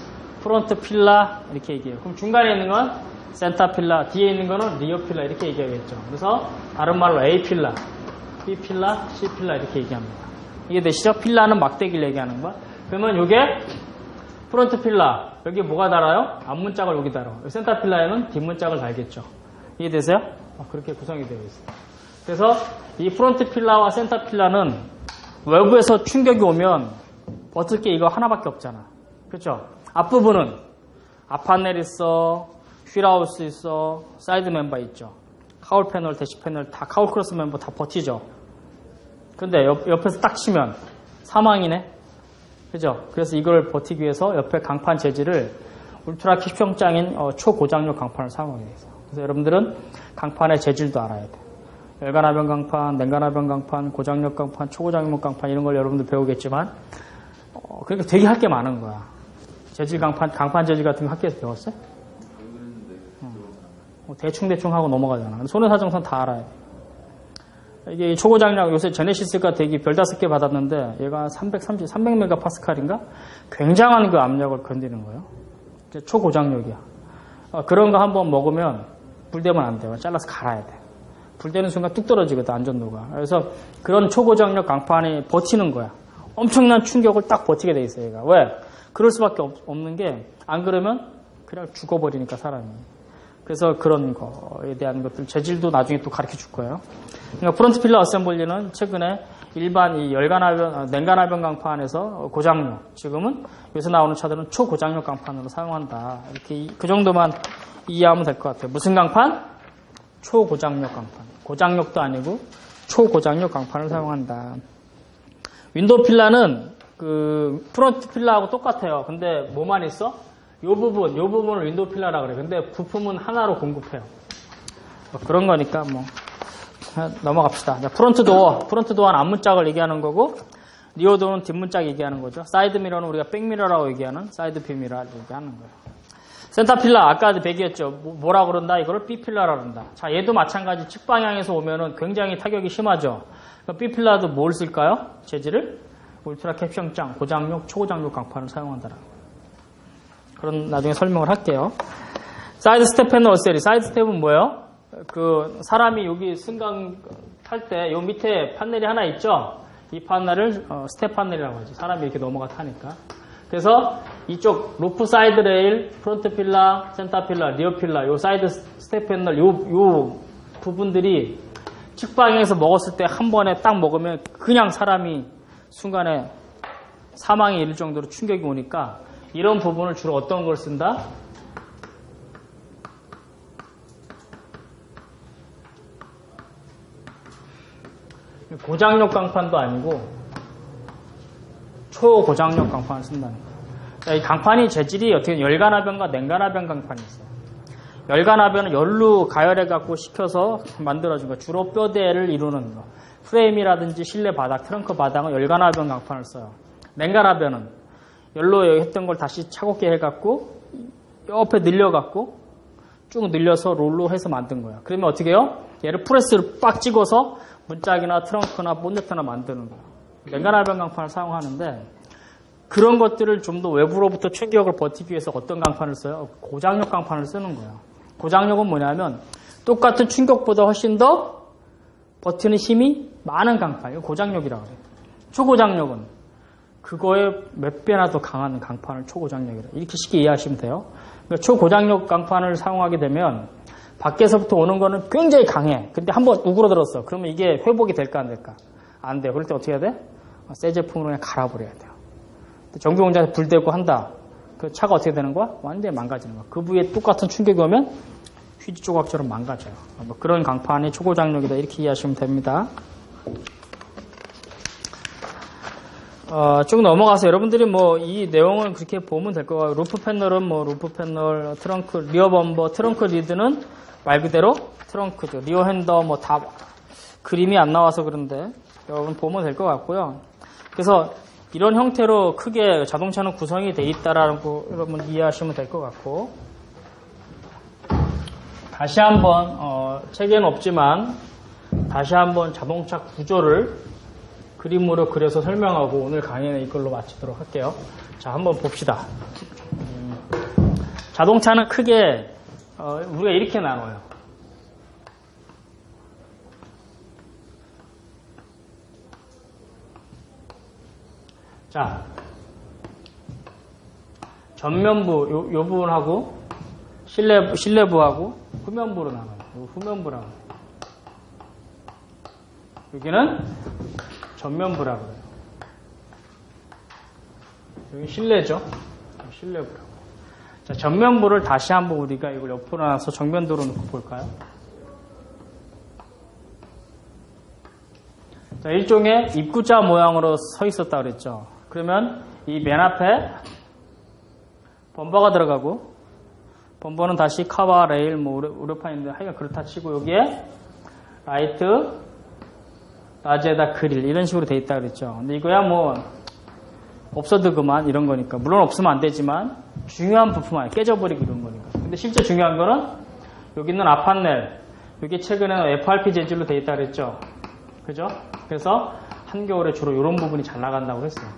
프론트 필라 이렇게 얘기해요. 그럼 중간에 있는 건 센터 필라, 뒤에 있는 거는 리어 필라 이렇게 얘기하겠죠. 그래서 다른 말로 A 필라, B 필라, C 필라 이렇게 얘기합니다. 이게 되시죠? 필라는 막대기를 얘기하는 거야. 그러면 요게 프론트 필라, 여기 뭐가 달아요? 앞문짝을 여기 달아. 센터 필라에는 뒷문짝을 달겠죠. 이해되세요? 그렇게 구성이 되어 있어요. 그래서 이 프론트 필라와 센터 필라는 외부에서 충격이 오면 버틸 게 이거 하나밖에 없잖아. 그렇죠? 앞부분은 앞 패널 있어, 휠하우스 있어, 사이드 멤버 있죠. 카울 패널, 대시 패널 다 카울 크로스 멤버 다 버티죠. 근데 옆에서 딱 치면 사망이네. 그죠? 그래서 이걸 버티기 위해서 옆에 강판 재질을 울트라 킥평장인 초고장력 강판을 사용하게 돼요. 그래서 여러분들은 강판의 재질도 알아야 돼요. 열간압변 강판, 냉간압변 강판, 고장력 강판, 초고장력 강판 이런 걸 여러분들 배우겠지만 그러니까 되게 할 게 많은 거야. 재질 강판 재질 같은 거 학교에서 배웠어요? 대충 하고 넘어가잖아. 손해사정선 다 알아야 돼. 이게 초고장력 요새 제네시스가 대기 별 5개 받았는데 얘가 300메가파스칼인가? 굉장한 그 압력을 견디는 거예요. 초고장력이야. 그런 거 한번 먹으면 불되면 안 돼요. 잘라서 갈아야 돼. 불되는 순간 뚝 떨어지거든, 안전도가. 그래서 그런 초고장력 강판이 버티는 거야. 엄청난 충격을 딱 버티게 돼 있어요, 얘가. 왜? 그럴 수밖에 없는 게, 안 그러면 그냥 죽어버리니까, 사람이. 그래서 그런 거에 대한 것들, 재질도 나중에 또 가르쳐 줄 거예요. 그러니까 프론트 필러 어셈블리는 최근에 일반 이 냉간압변 강판에서 고장력, 지금은 요새 나오는 차들은 초고장력 강판으로 사용한다. 이렇게 그 정도만 이해하면 될 것 같아요. 무슨 강판? 초고장력 강판. 고장력도 아니고 초고장력 강판을 사용한다. 윈도우 필라는 그 프론트 필라하고 똑같아요. 근데 뭐만 있어? 요 부분을 윈도우 필라라고 그래. 근데 부품은 하나로 공급해요. 그런 거니까 뭐 넘어갑시다. 자, 프론트 도어는 앞문짝을 얘기하는 거고 리어 도어는 뒷문짝 얘기하는 거죠. 사이드 미러는 우리가 백미러라고 얘기하는 사이드 뷰미러 얘기하는 거예요. 센터 필라 아까 얘기했죠. 뭐라 그런다? 이거를 B 필라라고 그런다. 자, 얘도 마찬가지 측방향에서 오면은 굉장히 타격이 심하죠. B 필라도 뭘 쓸까요? 재질을 울트라 캡션장, 고장력, 초고장력 강판을 사용한다라. 그런 나중에 설명을 할게요. 사이드 스텝 패널 어세리. 사이드 스텝은 뭐예요? 그 사람이 여기 승강 탈 때 요 밑에 판넬이 하나 있죠. 이 판넬을 스텝 판넬이라고 하지. 사람이 이렇게 넘어가 타니까. 그래서 이쪽 루프 사이드 레일, 프론트 필라, 센터 필라, 리어 필라, 요 사이드 스텝 패널, 요 부분들이 측방향에서 먹었을 때 한 번에 딱 먹으면 그냥 사람이 순간에 사망에 이를 정도로 충격이 오니까 이런 부분을 주로 어떤 걸 쓴다? 고장력 강판도 아니고 초고장력 강판을 쓴다는 거예요. 자, 이 강판이 재질이 어떻게 열간하변과 냉간하변 강판이 있어요. 열간하변은 열로 가열해갖고 식혀서 만들어준 거. 주로 뼈대를 이루는 거. 프레임이라든지 실내 바닥, 트렁크 바닥은 열간하변 강판을 써요. 냉간하변은 열로 했던 걸 다시 차갑게 해갖고 옆에 늘려갖고 쭉 늘려서 롤로 해서 만든 거야. 그러면 어떻게 해요? 얘를 프레스를 빡 찍어서 문짝이나 트렁크나 본네트나 만드는 거야. 냉간하변 강판을 사용하는데 그런 것들을 좀 더 외부로부터 충격을 버티기 위해서 어떤 강판을 써요? 고장력 강판을 쓰는 거예요. 고장력은 뭐냐면 똑같은 충격보다 훨씬 더 버티는 힘이 많은 강판. 이거 고장력이라고 해요. 초고장력은 그거에 몇 배나 더 강한 강판을 초고장력이라고. 이렇게 쉽게 이해하시면 돼요. 그러니까 초고장력 강판을 사용하게 되면 밖에서부터 오는 거는 굉장히 강해. 근데 한번 우그러들었어. 그러면 이게 회복이 될까 안 될까? 안 돼요. 그럴 때 어떻게 해야 돼? 새 제품으로 그냥 갈아버려야 돼요. 전기공장에서 불 대고 한다. 그 차가 어떻게 되는 거야? 완전히 망가지는 거야. 그 부위에 똑같은 충격이 오면 휴지 조각처럼 망가져요. 뭐 그런 강판이 초고장력이다. 이렇게 이해하시면 됩니다. 쭉 넘어가서 여러분들이 뭐 이 내용을 그렇게 보면 될 것 같아요. 루프 패널은 뭐 루프 패널, 트렁크, 리어 범버, 트렁크 리드는 말 그대로 트렁크죠. 리어 핸더 뭐 다 그림이 안 나와서 그런데 여러분 보면 될 것 같고요. 그래서 이런 형태로 크게 자동차는 구성이 돼 있다라는 거 여러분 이해하시면 될 것 같고 다시 한번 책에는 없지만 다시 한번 자동차 구조를 그림으로 그려서 설명하고 오늘 강의는 이걸로 마치도록 할게요. 자, 한번 봅시다. 자동차는 크게 우리가 이렇게 나눠요. 자, 전면부 요 부분하고 실내부하고 후면부로 나눠요. 후면부라고 해요. 여기는 전면부라고 해요. 여기 실내죠. 실내부라고. 자, 전면부를 다시 한번 우리가 이걸 옆으로 놔서 정면도로 놓고 볼까요? 자, 일종의 입구자 모양으로 서 있었다 그랬죠. 그러면 이 맨 앞에 범버가 들어가고 범버는 다시 카바, 레일, 뭐 우려판인데 하여간 그렇다 치고 여기에 라이트, 라지에다 그릴 이런 식으로 돼 있다 그랬죠. 근데 이거야 뭐 없어도 그만 이런 거니까 물론 없으면 안 되지만 중요한 부품 아니야. 깨져버리고 이런 거니까. 근데 실제 중요한 거는 여기 있는 앞판넬 여기 최근에는 FRP 재질로 돼 있다 그랬죠. 그죠? 그래서 한겨울에 주로 이런 부분이 잘 나간다고 했어요.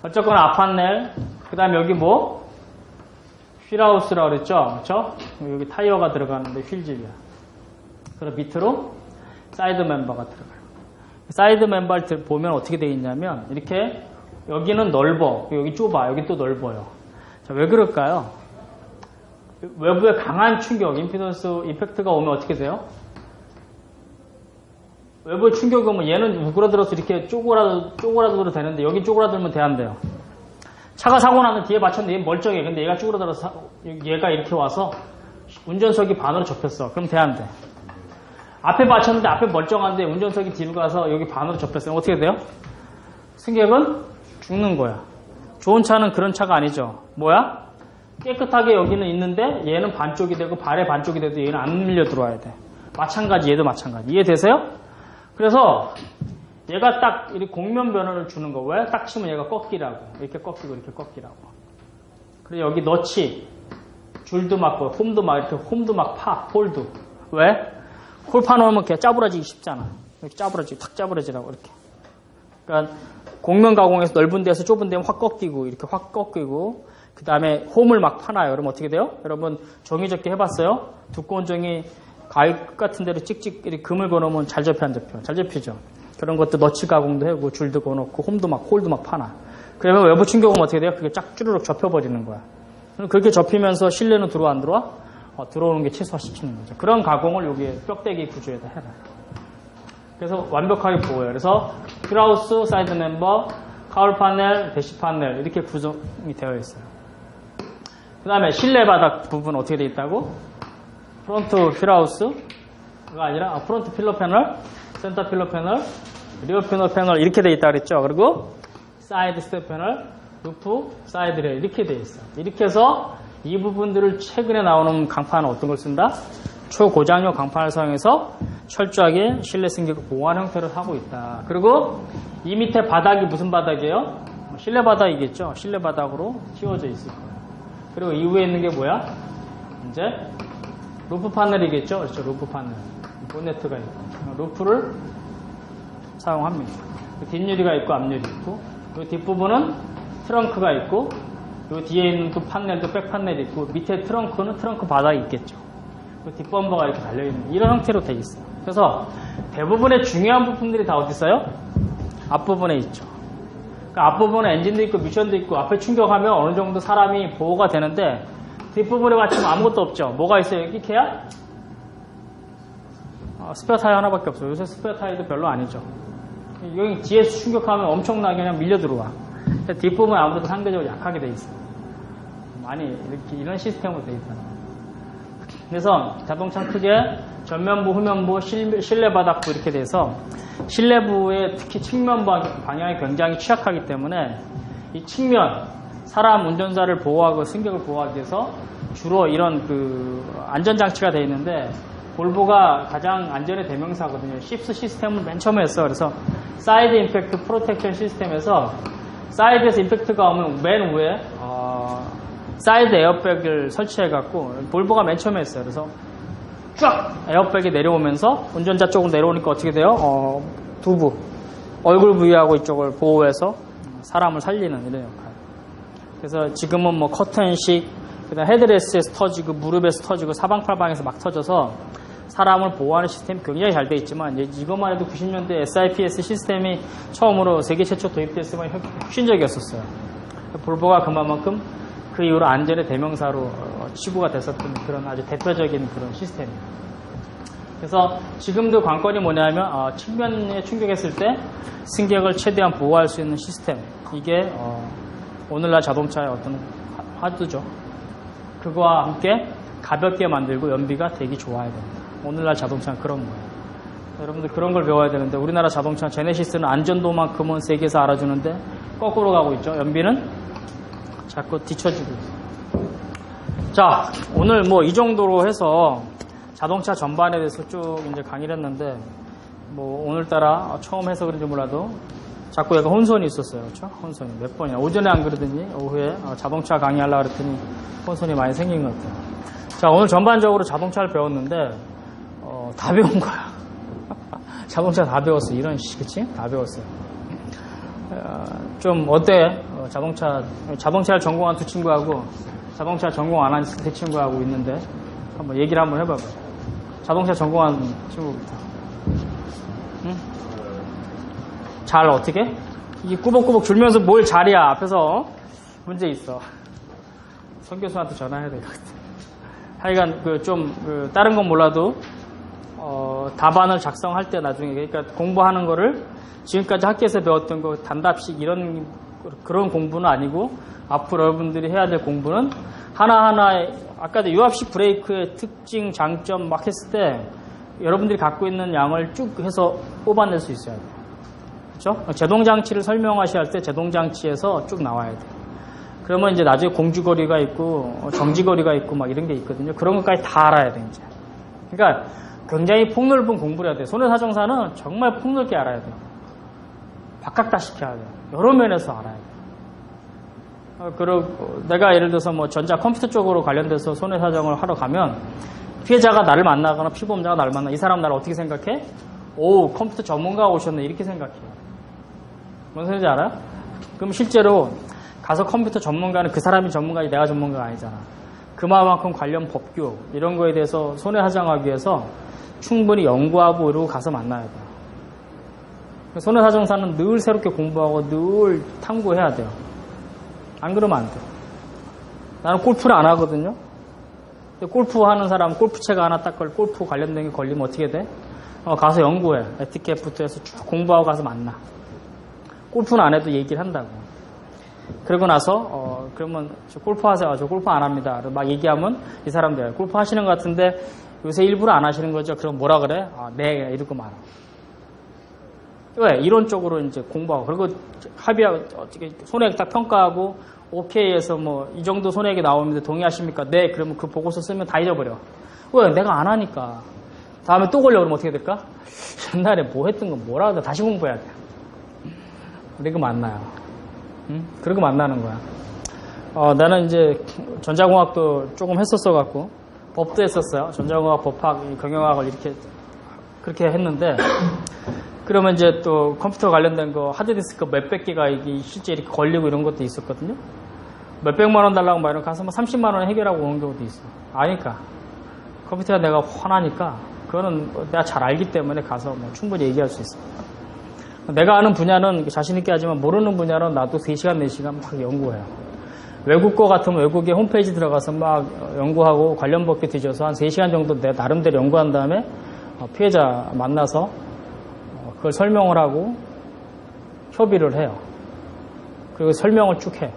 어쨌거나 앞판넬 그 다음에 여기 뭐 휠하우스라고 그랬죠. 그렇죠? 여기 타이어가 들어가는데 휠집이야. 그리고 밑으로 사이드 멤버가 들어가요. 사이드 멤버를 보면 어떻게 되어 있냐면 이렇게 여기는 넓어. 여기 좁아. 여기 또 넓어요. 자, 왜 그럴까요? 외부에 강한 충격, 임피던스 이펙트가 오면 어떻게 돼요? 외부에 충격이 오면 얘는 우그러들어서 이렇게 쪼그라들어도 되는데 여기 쪼그라들면 돼 안 돼요? 차가 사고 나면 뒤에 받쳤는데 얘 멀쩡해. 근데 얘가 쪼그라들어서 얘가 이렇게 와서 운전석이 반으로 접혔어. 그럼 돼 안 돼? 앞에 받쳤는데 앞에 멀쩡한데 운전석이 뒤로 가서 여기 반으로 접혔어요. 어떻게 돼요? 승객은 죽는 거야. 좋은 차는 그런 차가 아니죠. 뭐야? 깨끗하게 여기는 있는데 얘는 반쪽이 되고 발에 반쪽이 돼도 얘는 안 밀려 들어와야 돼. 마찬가지 얘도 마찬가지. 이해되세요? 그래서 얘가 딱 이렇게 공면 변화를 주는 거. 왜? 딱 치면 얘가 꺾이라고. 이렇게 꺾이고 이렇게 꺾이라고. 그리고 여기 너치 줄도 막고 홈도 막 이렇게 홈도 막 파. 홀도. 왜? 홀 파놓으면 그냥 짜부러지기 쉽잖아. 이렇게 짜부러지고 탁 짜부러지라고 이렇게. 그러니까 공면 가공에서 넓은 데서 좁은 데면 확 꺾이고 이렇게 확 꺾이고 그 다음에 홈을 막 파놔요. 그럼 어떻게 돼요? 여러분 종이 접기 해봤어요? 두꺼운 종이 가위 같은 데로 찍찍 이렇게 금을 걸어놓으면 잘 접혀 안 접혀? 잘 접히죠. 그런 것도 너치 가공도 하고 줄도 걸어놓고 홈도 막 홀도 막 파놔. 그러면 외부 충격은 어떻게 돼요? 그게 쫙 쭈르륵 접혀버리는 거야. 그렇게 접히면서 실내는 들어와 안 들어와? 들어오는 게 최소화시키는 거죠. 그런 가공을 여기에 뼈대기 구조에다 해놔요. 그래서 완벽하게 보여요. 그래서 휠하우스, 사이드 멤버, 카울 파넬, 대시 파넬 이렇게 구성이 되어 있어요. 그 다음에 실내 바닥 부분 어떻게 되어 있다고? 프론트 휠하우스가 아니라 프론트 필러 패널, 센터 필러 패널, 리어 필러 패널 이렇게 되어 있다 그랬죠. 그리고 사이드 스텝 패널, 루프, 사이드 레일 이렇게 돼 있어. 이렇게 해서 이 부분들을 최근에 나오는 강판은 어떤 걸 쓴다? 초고장력 강판을 사용해서 철저하게 실내 승객을 보호하는 형태를 하고 있다. 그리고 이 밑에 바닥이 무슨 바닥이에요? 실내 바닥이겠죠. 실내 바닥으로 씌워져 있을 거예요. 그리고 이후에 있는 게 뭐야? 이제 루프 파넬이겠죠. 그렇죠. 루프 파넬. 본네트가 있고 루프를 사용합니다. 뒷유리가 있고 앞유리 있고 이 뒷부분은 트렁크가 있고 이 뒤에 있는 또 판넬도 백 판넬이 있고 밑에 트렁크는 트렁크 바닥이 있겠죠. 뒷범버가 이렇게 달려있는 이런 형태로 되어 있어요. 그래서 대부분의 중요한 부품들이 다 어디 있어요? 앞부분에 있죠. 그러니까 앞부분에 엔진도 있고 미션도 있고 앞에 충격하면 어느 정도 사람이 보호가 되는데 뒷부분에 맞추면 아무것도 없죠. 뭐가 있어요? 여기 케야? 스페어 타이어 하나밖에 없어요. 요새 스페어 타이어도 별로 아니죠. 여기 뒤에서 충격하면 엄청나게 그냥 밀려 들어와. 뒷부분은 아무래도 상대적으로 약하게 돼 있어요. 많이 이렇게 이런 시스템으로 돼 있잖아요. 그래서 자동차는 크게 전면부, 후면부, 실내 바닥부 이렇게 돼서 실내부의 특히 측면 방향이 굉장히 취약하기 때문에 이 측면 사람 운전자를 보호하고 승객을 보호하기 위해서 주로 이런 그 안전장치가 되어 있는데 볼보가 가장 안전의 대명사거든요. 시프트 시스템을 맨 처음에 했어요. 그래서 사이드 임팩트 프로텍션 시스템에서 사이드에서 임팩트가 오면 맨 위에 사이드 에어백을 설치해갖고 볼보가 맨 처음에 했어요. 그래서 쫙 에어백이 내려오면서 운전자 쪽으로 내려오니까 어떻게 돼요? 두부, 얼굴 부위하고 이쪽을 보호해서 사람을 살리는 이런 역할. 그래서 지금은 뭐 커튼식, 그다음 헤드레스에서 터지고 무릎에서 터지고 사방팔방에서 막 터져서 사람을 보호하는 시스템이 굉장히 잘 돼 있지만 이것만 해도 90년대 SIPS 시스템이 처음으로 세계 최초 도입됐으면 혁신적이었었어요. 볼보가 그만큼 그 이후로 안전의 대명사로 치부가 됐었던 그런 아주 대표적인 그런 시스템이에요. 그래서 지금도 관건이 뭐냐면 측면에 충격했을 때 승객을 최대한 보호할 수 있는 시스템. 이게 오늘날 자동차의 어떤 화두죠. 그거와 함께 가볍게 만들고 연비가 되게 좋아야 됩니다. 오늘날 자동차는 그런 거예요. 여러분들 그런 걸 배워야 되는데 우리나라 자동차 제네시스는 안전도만큼은 세계에서 알아주는데 거꾸로 가고 있죠. 연비는 자꾸 뒤처지고 있어요. 자, 오늘 뭐 이 정도로 해서 자동차 전반에 대해서 쭉 이제 강의를 했는데 뭐 오늘따라 처음 해서 그런지 몰라도 자꾸 약간 혼선이 있었어요. 그렇죠? 혼선이 몇 번이야. 오전에 안 그러더니 오후에 자동차 강의하려고 그랬더니 혼선이 많이 생긴 것 같아요. 자, 오늘 전반적으로 자동차를 배웠는데 다 배운 거야. 자동차 다 배웠어. 이런 식, 그치? 다 배웠어요. 좀 어때? 자동차를 전공한 두 친구하고 자동차 전공 안 한 세 친구하고 있는데 한번 얘기를 한번 해봐봐요. 자동차 전공한 친구부터. 응? 잘 어떻게? 이게 꾸벅꾸벅 줄면서 뭘 잘이야. 앞에서 문제 있어. 선 교수한테 전화해야 될 것 같아. 하여간 다른 건 몰라도 답안을 작성할 때 나중에 그러니까 공부하는 거를 지금까지 학교에서 배웠던 거 단답식 이런 그런 공부는 아니고 앞으로 여러분들이 해야 될 공부는 하나하나 아까도 유압식 브레이크의 특징, 장점 막 했을 때 여러분들이 갖고 있는 양을 쭉 해서 뽑아낼 수 있어야 돼요. 그렇죠? 제동장치를 설명하셔야 할 때 제동장치에서 쭉 나와야 돼요. 그러면 이제 나중에 공주거리가 있고 정지거리가 있고 막 이런 게 있거든요. 그런 것까지 다 알아야 돼요. 이제. 그러니까 굉장히 폭넓은 공부를 해야 돼요. 손해사정사는 정말 폭넓게 알아야 돼요. 박학다 시켜야 돼요. 여러 면에서 알아야 돼요. 그리고 내가 예를 들어서 뭐 전자 컴퓨터 쪽으로 관련돼서 손해사정을 하러 가면 피해자가 나를 만나거나 피보험자가 나를 만나 이 사람 나를 어떻게 생각해? 오, 컴퓨터 전문가가 오셨네 이렇게 생각해요. 뭔 소리인지 알아요? 그럼 실제로 가서 컴퓨터 전문가는 그 사람이 전문가지 내가 전문가가 아니잖아. 그만큼 관련 법규 이런 거에 대해서 손해사정하기 위해서 충분히 연구하고 이러고 가서 만나야 돼요. 손해사정사는 늘 새롭게 공부하고 늘 탐구해야 돼요. 안 그러면 안 돼요. 나는 골프를 안 하거든요. 골프 하는 사람 골프채가 하나 딱 골프 관련된 게 걸리면 어떻게 돼? 가서 연구해. 에티켓부터 해서 쭉 공부하고 가서 만나. 골프는 안 해도 얘기를 한다고. 그러고 나서 그러면 저 골프 하세요. 저 골프 안 합니다. 막 얘기하면 이 사람들 골프 하시는 것 같은데 요새 일부러 안 하시는 거죠? 그럼 뭐라 그래? 네 이러고 말아. 왜? 이론적으로 이제 공부하고, 그리고 합의하고, 어떻게 손해액 딱 평가하고, 오케이해서 뭐, 이 정도 손해액이 나오는데 동의하십니까? 네. 그러면 그 보고서 쓰면 다 잊어버려. 왜? 내가 안 하니까. 다음에 또 걸려 그러면 어떻게 될까? 옛날에 뭐 했던 거 뭐라 하다 다시 공부해야 돼. 그리고 만나요. 응? 그리고 만나는 거야. 나는 이제 전자공학도 조금 했었어갖고, 법도 했었어요. 전자공학, 법학, 경영학을 이렇게, 그렇게 했는데, 그러면 이제 또 컴퓨터 관련된 거 하드디스크 몇백 개가 이게 실제 이렇게 걸리고 이런 것도 있었거든요. 몇백만 원 달라고 막 이런 가서 뭐 30만 원에 해결하고 오는 경우도 있어. 아니까. 컴퓨터가 내가 화나니까 그거는 내가 잘 알기 때문에 가서 뭐 충분히 얘기할 수 있어. 내가 아는 분야는 자신있게 하지만 모르는 분야는 나도 3시간, 4시간 막 연구해요. 외국 거 같으면 외국의 홈페이지 들어가서 막 연구하고 관련 법규 뒤져서 한 3시간 정도 내 나름대로 연구한 다음에 피해자 만나서 그걸 설명을 하고 협의를 해요. 그리고 설명을 쭉 해.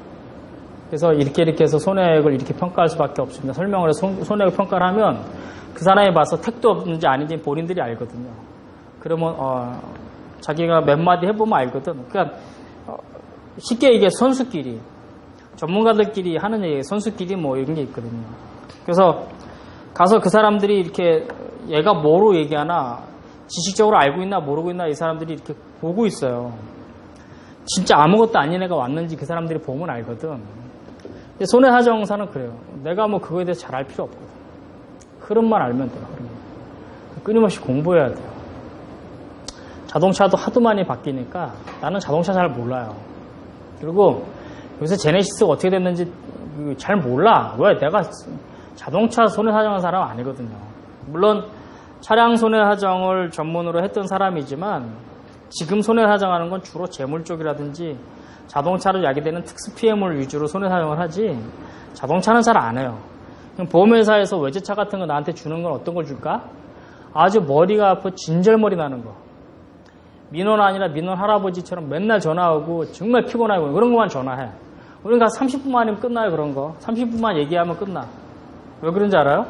그래서 이렇게 해서 손해액을 이렇게 평가할 수밖에 없습니다. 설명을 해서 손해액 평가를 하면 그 사람이 봐서 택도 없는지 아닌지 본인들이 알거든요. 그러면 자기가 몇 마디 해보면 알거든. 그러니까 쉽게 얘기해 선수끼리 전문가들끼리 하는 얘기, 선수끼리 뭐 이런 게 있거든요. 그래서 가서 그 사람들이 이렇게 얘가 뭐로 얘기하나 지식적으로 알고 있나 모르고 있나 이 사람들이 이렇게 보고 있어요. 진짜 아무것도 아닌 애가 왔는지 그 사람들이 보면 알거든. 근데 손해사정사는 그래요. 내가 뭐 그거에 대해서 잘 알 필요 없거든. 흐름만 알면 돼요. 흐름. 끊임없이 공부해야 돼요. 자동차도 하도 많이 바뀌니까 나는 자동차 잘 몰라요. 그리고 요새 제네시스가 어떻게 됐는지 잘 몰라. 왜? 내가 자동차 손해사정한 사람 아니거든요. 물론 차량 손해사정을 전문으로 했던 사람이지만 지금 손해사정하는 건 주로 재물 쪽이라든지 자동차로 야기되는 특수 피해물 위주로 손해사정을 하지 자동차는 잘 안 해요. 보험회사에서 외제차 같은 거 나한테 주는 건 어떤 걸 줄까? 아주 머리가 아프 진절머리 나는 거. 민원 아니라 민원 할아버지처럼 맨날 전화하고 정말 피곤하고 그런 것만 전화해. 우리가 30분만 아니면 끝나요. 그런 거 30분만 얘기하면 끝나. 왜 그런지 알아요?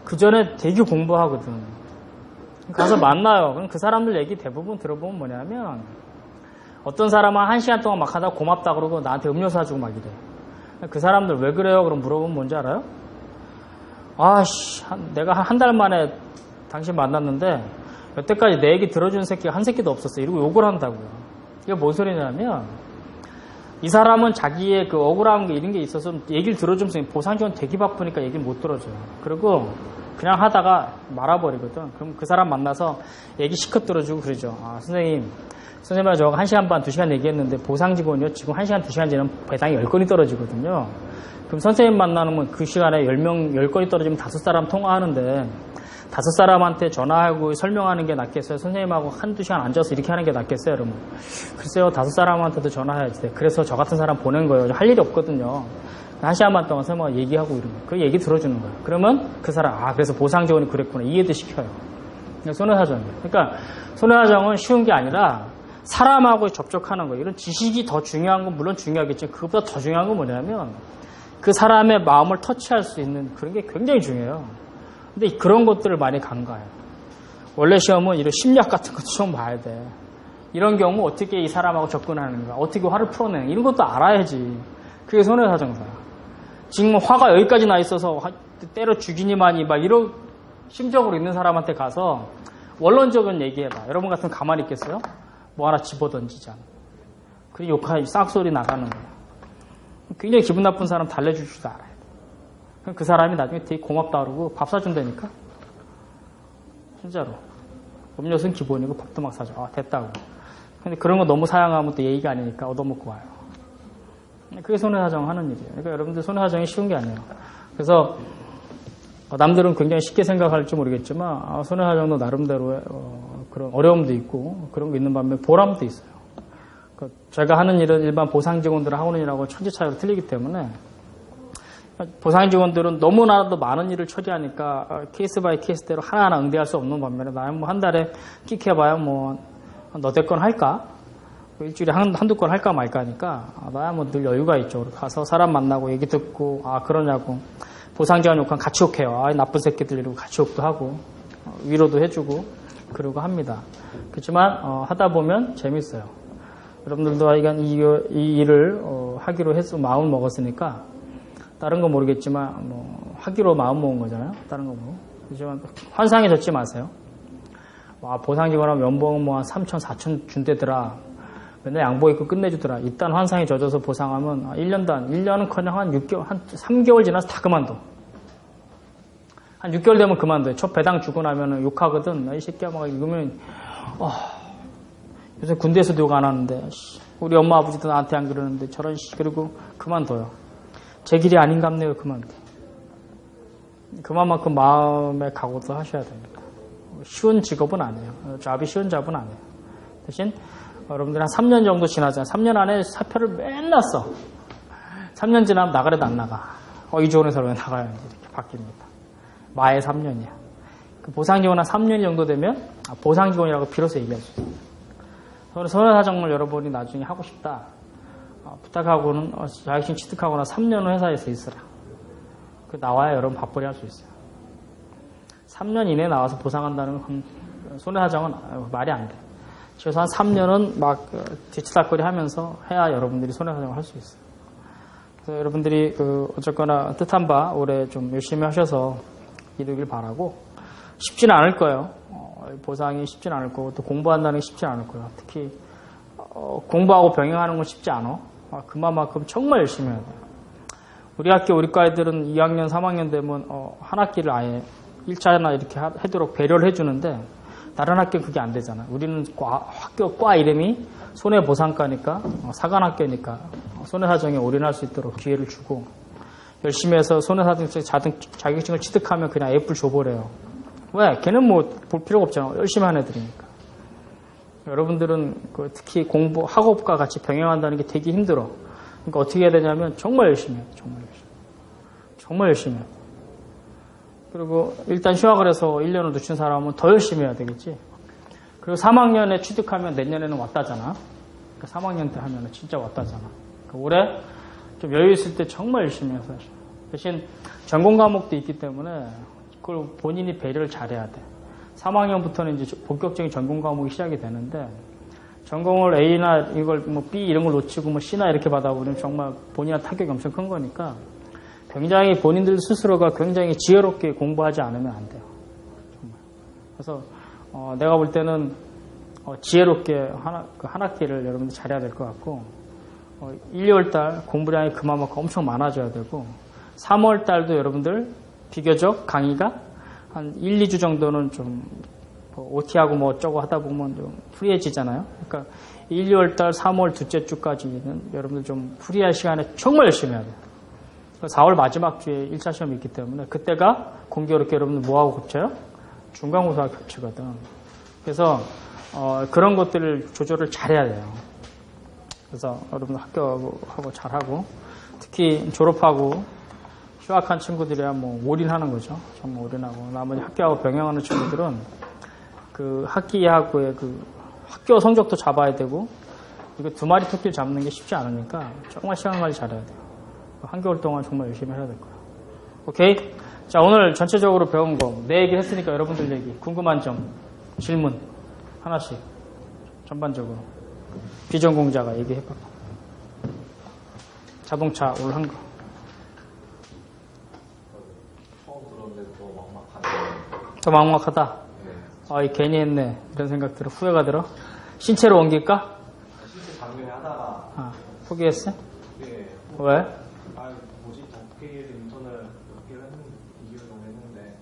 그 전에 되게 공부하거든. 가서 만나요. 그럼 그 사람들 얘기 대부분 들어보면 뭐냐면 어떤 사람은 1시간 동안 막 하다가 고맙다 그러고 나한테 음료수 사주고 막 이래. 그 사람들 왜 그래요? 그럼 물어보면 뭔지 알아요? 내가 한 달 만에 당신 만났는데 여태까지 내 얘기 들어준 새끼가 한 새끼도 없었어. 이러고 욕을 한다고요. 이게 뭔 소리냐면 이 사람은 자기의 그 억울한 게 이런 게 있어서 얘기를 들어주면서 보상지원 되게 바쁘니까 얘기를 못 들어줘요. 그리고 그냥 하다가 말아버리거든. 그럼 그 사람 만나서 얘기 시컷 들어주고 그러죠. 선생님아 저거 1시간 반, 2시간 얘기했는데 보상 직원이요. 지금 1시간, 2시간 지나면 배당이 10건이 떨어지거든요. 그럼 선생님 만나면 그 시간에 10건이 떨어지면 5사람 통화하는데 5사람한테 전화하고 설명하는 게 낫겠어요? 선생님하고 1-2시간 앉아서 이렇게 하는 게 낫겠어요? 그러면 글쎄요 5사람한테도 전화해야지. 그래서 저 같은 사람 보낸 거예요. 할 일이 없거든요. 1시간 반 동안 설명 얘기하고 이런 거. 그 얘기 들어주는 거예요. 그러면 그 사람 그래서 보상 지원이 그랬구나. 이해도 시켜요. 손해사정이에요. 그러니까 손해사정은 쉬운 게 아니라 사람하고 접촉하는 거예요. 이런 지식이 더 중요한 건 물론 중요하겠지만 그것보다 더 중요한 건 뭐냐면 그 사람의 마음을 터치할 수 있는 그런 게 굉장히 중요해요. 근데 그런 것들을 많이 간과해요. 원래 시험은 이런 심리학 같은 것도 좀 봐야 돼. 이런 경우 어떻게 이 사람하고 접근하는가, 어떻게 화를 풀어내는 이런 것도 알아야지. 그게 손해사정사야. 지금 화가 여기까지 나 있어서 때려 죽이니만이 막 이런 심적으로 있는 사람한테 가서 원론적인 얘기해봐. 여러분 같으면 가만히 있겠어요? 뭐 하나 집어던지자. 그리고 욕하기 싹소리 나가는 거야. 굉장히 기분 나쁜 사람 달래줄 줄도 알아야 돼. 그럼 그 사람이 나중에 되게 고맙다 그러고 밥 사준다니까? 진짜로. 음료수는 기본이고 밥도 막 사줘. 됐다고. 근데 그런 거 너무 사양하면 또 예의가 아니니까 얻어먹고 와요. 그게 손해사정 하는 일이에요. 그러니까 여러분들 손해사정이 쉬운 게 아니에요. 그래서 남들은 굉장히 쉽게 생각할지 모르겠지만 손해사정도 나름대로의 그런 어려움도 있고 그런 게 있는 반면에 보람도 있어요. 제가 하는 일은 일반 보상직원들을 하는 일하고 천지차이로 틀리기 때문에 보상직원들은 너무나도 많은 일을 처리하니까 케이스 바이 케이스대로 하나하나 응대할 수 없는 반면에 나는 뭐 한 달에 끽해봐야 뭐 너댓 건 할까? 일주일에 한두 건 할까 말까 하니까 나야 뭐 늘 여유가 있죠. 가서 사람 만나고 얘기 듣고 그러냐고 보상지원 욕하면 같이 욕해요. 나쁜 새끼들 이러고 같이 욕도 하고 위로도 해주고 그러고 합니다. 그렇지만 하다 보면 재밌어요. 여러분들도 하여간 이 일을 하기로 해서 마음을 먹었으니까 다른 건 모르겠지만 뭐 하기로 마음 먹은 거잖아요. 다른 거 뭐. 그렇지만 환상에 젖지 마세요. 와, 보상직원하면 연봉 뭐 한 3천, 4천 준대더라. 맨날 양복 입고 끝내주더라. 일단 환상에 젖어서 보상하면 1년도 안, 1년은커녕 한 6개월, 한 3개월 지나서 다 그만둬. 한 6개월 되면 그만둬요. 첫 배당 주고 나면은 욕하거든. 이 새끼야, 막 이러면, 요새 군대에서도 욕 안 하는데, 우리 엄마 아버지도 나한테 안 그러는데, 저런 그리고 그만둬요. 제 길이 아닌갑네요. 그만둬. 그만큼 마음의 각오도 하셔야 됩니다. 쉬운 직업은 아니에요. 잡이 쉬운 잡은 아니에요. 대신 여러분들 한 3년 정도 지나잖아요. 3년 안에 사표를 맨날 써. 3년 지나면 나가래도 안 나가. 이 좋은 회사로 왜 나가야지 이렇게 바뀝니다. 마의 3년이야. 그 보상직원 한 3년 정도 되면 보상직원이라고 비로소 얘기할 수 있어요. 저는 손해사정을 여러분이 나중에 하고 싶다. 부탁하고는 자격증 취득하거나 3년은 회사에서 있으라. 그 나와야 여러분 밥벌이 할 수 있어요. 3년 이내에 나와서 보상한다는 건 손해사정은 말이 안 돼. 최소한 3년은 막 뒤치다거리 하면서 해야 여러분들이 손해사정을 할 수 있어요. 그래서 여러분들이 어쨌거나 뜻한 바 올해 좀 열심히 하셔서 이루길 바라고 쉽지는 않을 거예요. 보상이 쉽지는 않을 거고 또 공부한다는 게 쉽지는 않을 거예요. 특히 공부하고 병행하는 건 쉽지 않아. 그만큼 정말 열심히 해야 돼요. 우리 학교 우리 과 애들은 2학년 3학년 되면 한 학기를 아예 1차나 이렇게 하도록 배려를 해주는데 다른 학교는 그게 안 되잖아. 우리는 학교 과 이름이 손해보상과니까 사관학교니까 손해사정에 올인할 수 있도록 기회를 주고 열심히 해서 손해사정 자격증을 취득하면 그냥 F를 줘버려요. 왜? 걔는 뭐 볼 필요가 없잖아. 열심히 하는 애들이니까. 여러분들은 특히 공부 학업과 같이 병행한다는 게 되게 힘들어. 그러니까 어떻게 해야 되냐면 정말 열심히 해요. 정말 열심히 해요. 그리고 일단 휴학을 해서 1년을 늦춘 사람은 더 열심히 해야 되겠지. 그리고 3학년에 취득하면 내년에는 왔다잖아. 그러니까 3학년 때 하면 진짜 왔다잖아. 그러니까 올해 좀 여유 있을 때 정말 열심히 해서 대신 전공 과목도 있기 때문에 그걸 본인이 배려를 잘해야 돼. 3학년부터는 이제 본격적인 전공 과목이 시작이 되는데 전공을 A나 이걸 뭐 B 이런 걸 놓치고 뭐 C나 이렇게 받아보면 정말 본인한테 타격이 엄청 큰 거니까 굉장히 본인들 스스로가 굉장히 지혜롭게 공부하지 않으면 안 돼요. 정말. 그래서 내가 볼 때는 지혜롭게 한 학기를 여러분들 잘해야 될 것 같고 1, 2월달 공부량이 그만큼 엄청 많아져야 되고 3월달도 여러분들 비교적 강의가 한 1, 2주 정도는 좀 OT하고 뭐 어쩌고 하다 보면 좀 프리해지잖아요. 그러니까 1, 2월달 3월 둘째 주까지는 여러분들 좀 프리할 시간에 정말 열심히 해야 돼요. 4월 마지막 주에 1차 시험이 있기 때문에 그때가 공교롭게 여러분들 뭐하고 겹쳐요? 중간고사하고 겹치거든. 그래서 그런 것들을 조절을 잘해야 돼요. 그래서 여러분들 학교하고 잘하고 특히 졸업하고 휴학한 친구들이야 뭐 올인하는 거죠. 정말 올인하고 나머지 학교하고 병행하는 친구들은 그 학기하고의 그 학교 성적도 잡아야 되고 이거 두 마리 토끼를 잡는 게 쉽지 않으니까 정말 시간 관리 잘해야 돼요. 한개월 동안 정말 열심히 해야 될 거예요. 오케이? 자, 오늘 전체적으로 배운 거 내 얘기 했으니까 여러분들 얘기 궁금한 점 질문 하나씩 전반적으로 비전공자가 얘기해봐. 자동차 오늘 한 거. 처음 들었는데 더 막막하네. 더 막막하다? 네. 괜히 했네. 이런 생각 들어. 후회가 들어? 신체로 옮길까? 신체 작년에 하다가 포기했어? 네. 왜? 덕계에서 인턴을 몇 개를 했는데 2개월 정도 했는데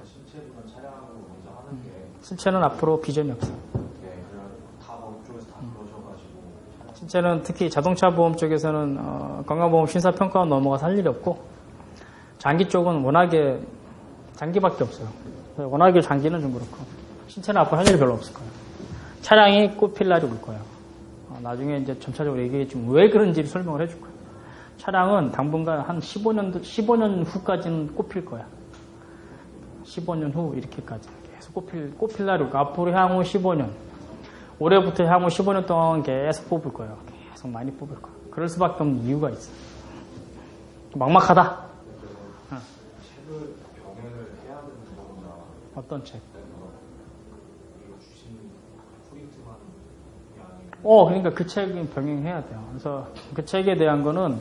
신체보다 차량으로 먼저 하는 게 신체는 앞으로 비전이 없어. 네, 다 보험 쪽에서 다 그러셔가지고 신체는 특히 자동차 보험 쪽에서는 건강보험 심사평가원 넘어가서 할 일이 없고 장기 쪽은 워낙에 장기밖에 없어요. 워낙에 장기는 좀 그렇고 신체는 앞으로 할 일이 별로 없을 거예요. 차량이 꼽힐 날이 올 거예요. 나중에 이제 점차적으로 얘기했지만 왜 그런지를 설명을 해줄 거예요. 차량은 당분간 한 15년 후까지는 꼽힐 거야. 15년 후 이렇게까지 계속 꼽힐 날이 올까. 앞으로 향후 15년. 올해부터 향후 15년 동안 계속 뽑을 거예요. 계속 많이 뽑을 거야. 그럴 수밖에 없는 이유가 있어. 막막하다. 책을 병행을 해야 되는 거구나. 어떤 책? 그러니까 그 책은 병행해야 돼요. 그래서 그 책에 대한 거는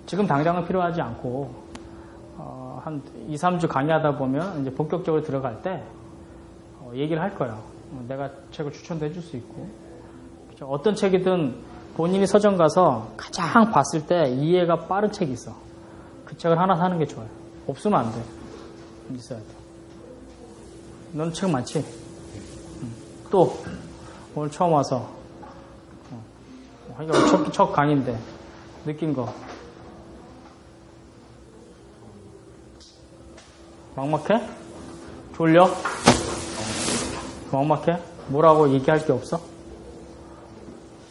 지금 당장은 필요하지 않고, 한 2, 3주 강의하다 보면 이제 본격적으로 들어갈 때, 얘기를 할 거예요. 내가 책을 추천도 해줄 수 있고. 그렇죠? 어떤 책이든 본인이 서점 가서 가장 봤을 때 이해가 빠른 책이 있어. 그 책을 하나 사는 게 좋아요. 없으면 안 돼. 있어야 돼. 넌 책 많지? 또, 오늘 처음 와서, 첫 강의인데, 느낀 거. 막막해? 졸려? 막막해? 뭐라고 얘기할 게 없어?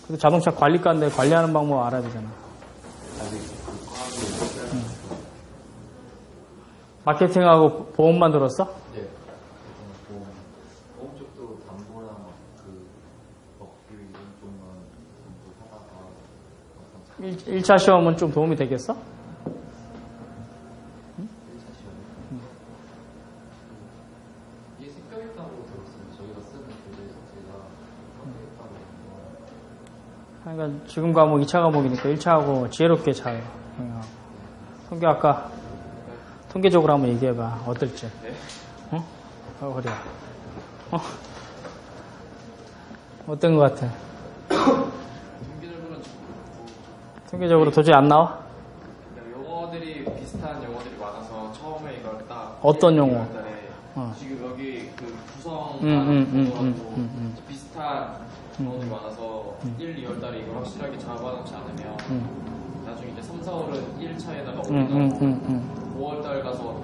그래도 자동차 관리과인데 관리하는 방법 알아야 되잖아. 마케팅하고 보험만 들었어? 네. 보험 쪽도 담보랑 법규 이런 쪽만 공부하다가 1차 시험은 좀 도움이 되겠어? 1차 시험. 이게 성격있다고 들었어요. 저희가 쓰는 교재 자체가 성격있다고. 그러니까 지금 과목 2차 과목이니까 1차하고 지혜롭게 잘 통계 아까 통계적으로 한번 얘기해봐. 어떨지. 네? 그래. 어떤 것 같아? 통계적으로는 통계적으로 도저히 안 나와? 용어들이 비슷한 용어들이 많아서 처음에 이걸 딱 어떤 용어? 지금 여기 그 구성과 비슷한 용어들이 많아서 1, 2월 달에 이걸 확실하게 잡아놓지 않으면 나중에 이제 3, 4월은 1차에다가 올리고 5월 달 가서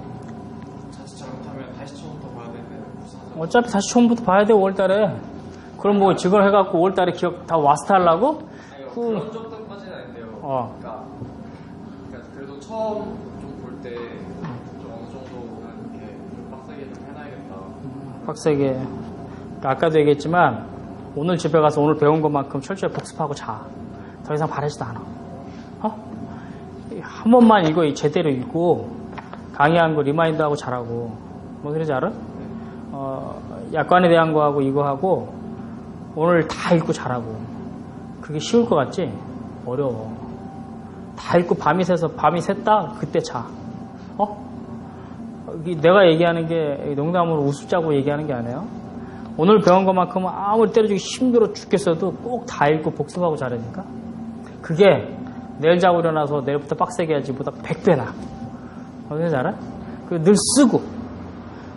자칫 잘못하면 다시 처음부터 봐야 되는데 무슨 어차피 다시 처음부터 봐야 돼, 5월 달에. 그럼 뭐 지금 해갖고 5월 달에 기억 다 와스타 하려고? 그런 정도까지는 아닌데요. 그러니까 그래도 처음 좀 볼 때 좀 어느 정도는 이렇게 좀 빡세게 좀 해놔야겠다. 빡세게. 그러니까 아까도 얘기했지만 오늘 집에 가서 오늘 배운 것만큼 철저히 복습하고 자. 더 이상 바라지도 않아. 한 번만 이거 제대로 읽고 강의한 거 리마인드하고 잘하고. 뭐 그러지 알아? 약관에 대한 거하고 이거 하고 오늘 다 읽고 잘하고. 그게 쉬울 것 같지? 어려워. 다 읽고 밤이 새서 밤이 샜다? 그때 자. 내가 얘기하는 게 농담으로 우습자고 얘기하는 게 아니에요. 오늘 배운 것만큼은 아무리 때려주기 힘들어 죽겠어도 꼭 다 읽고 복습하고 자라니까. 그게 내일 자고 일어나서 내일부터 빡세게 해야지 보다 100배나. 어떻게 알아? 늘 쓰고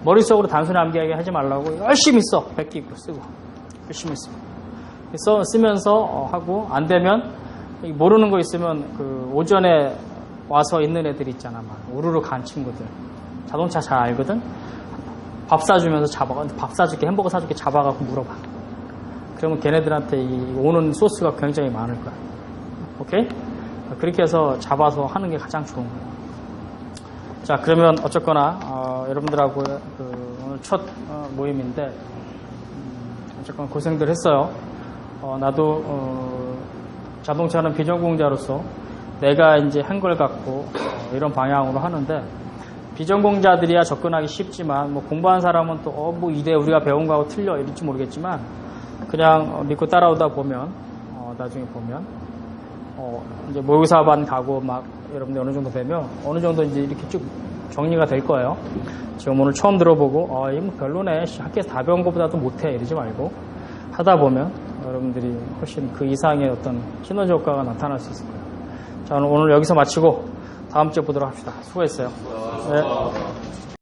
머릿속으로 단순히 암기하게 하지 말라고 열심히 써. 베끼고 쓰고 열심히 쓰면서 하고 안 되면 모르는 거 있으면 그 오전에 와서 있는 애들 있잖아. 막 우르르 간 친구들 자동차 잘 알거든. 밥 사주면서 밥 사줄게 햄버거 사줄게 잡아갖고 물어봐. 그러면 걔네들한테 오는 소스가 굉장히 많을 거야. 오케이? 그렇게 해서 잡아서 하는 게 가장 좋은 거예요. 자, 그러면 어쨌거나 여러분들하고 오늘 첫 모임인데 어쨌거나 고생들 했어요. 나도 자동차는 비전공자로서 내가 이제 한 걸 갖고 이런 방향으로 하는데 비전공자들이야 접근하기 쉽지만 뭐 공부한 사람은 또 뭐 이대 우리가 배운 거하고 틀려 이럴지 모르겠지만 그냥 믿고 따라오다 보면 나중에 보면 이제 모의사반 가고 막 여러분들 어느 정도 되면 어느 정도 이제 이렇게 쭉 정리가 될 거예요. 지금 오늘 처음 들어보고 이거 뭐 별로네 학교에서 다 배운 것보다도 못해 이러지 말고 하다 보면 여러분들이 훨씬 그 이상의 어떤 시너지 효과가 나타날 수 있을 거예요. 자, 오늘 여기서 마치고 다음 주에 보도록 합시다. 수고했어요. 네.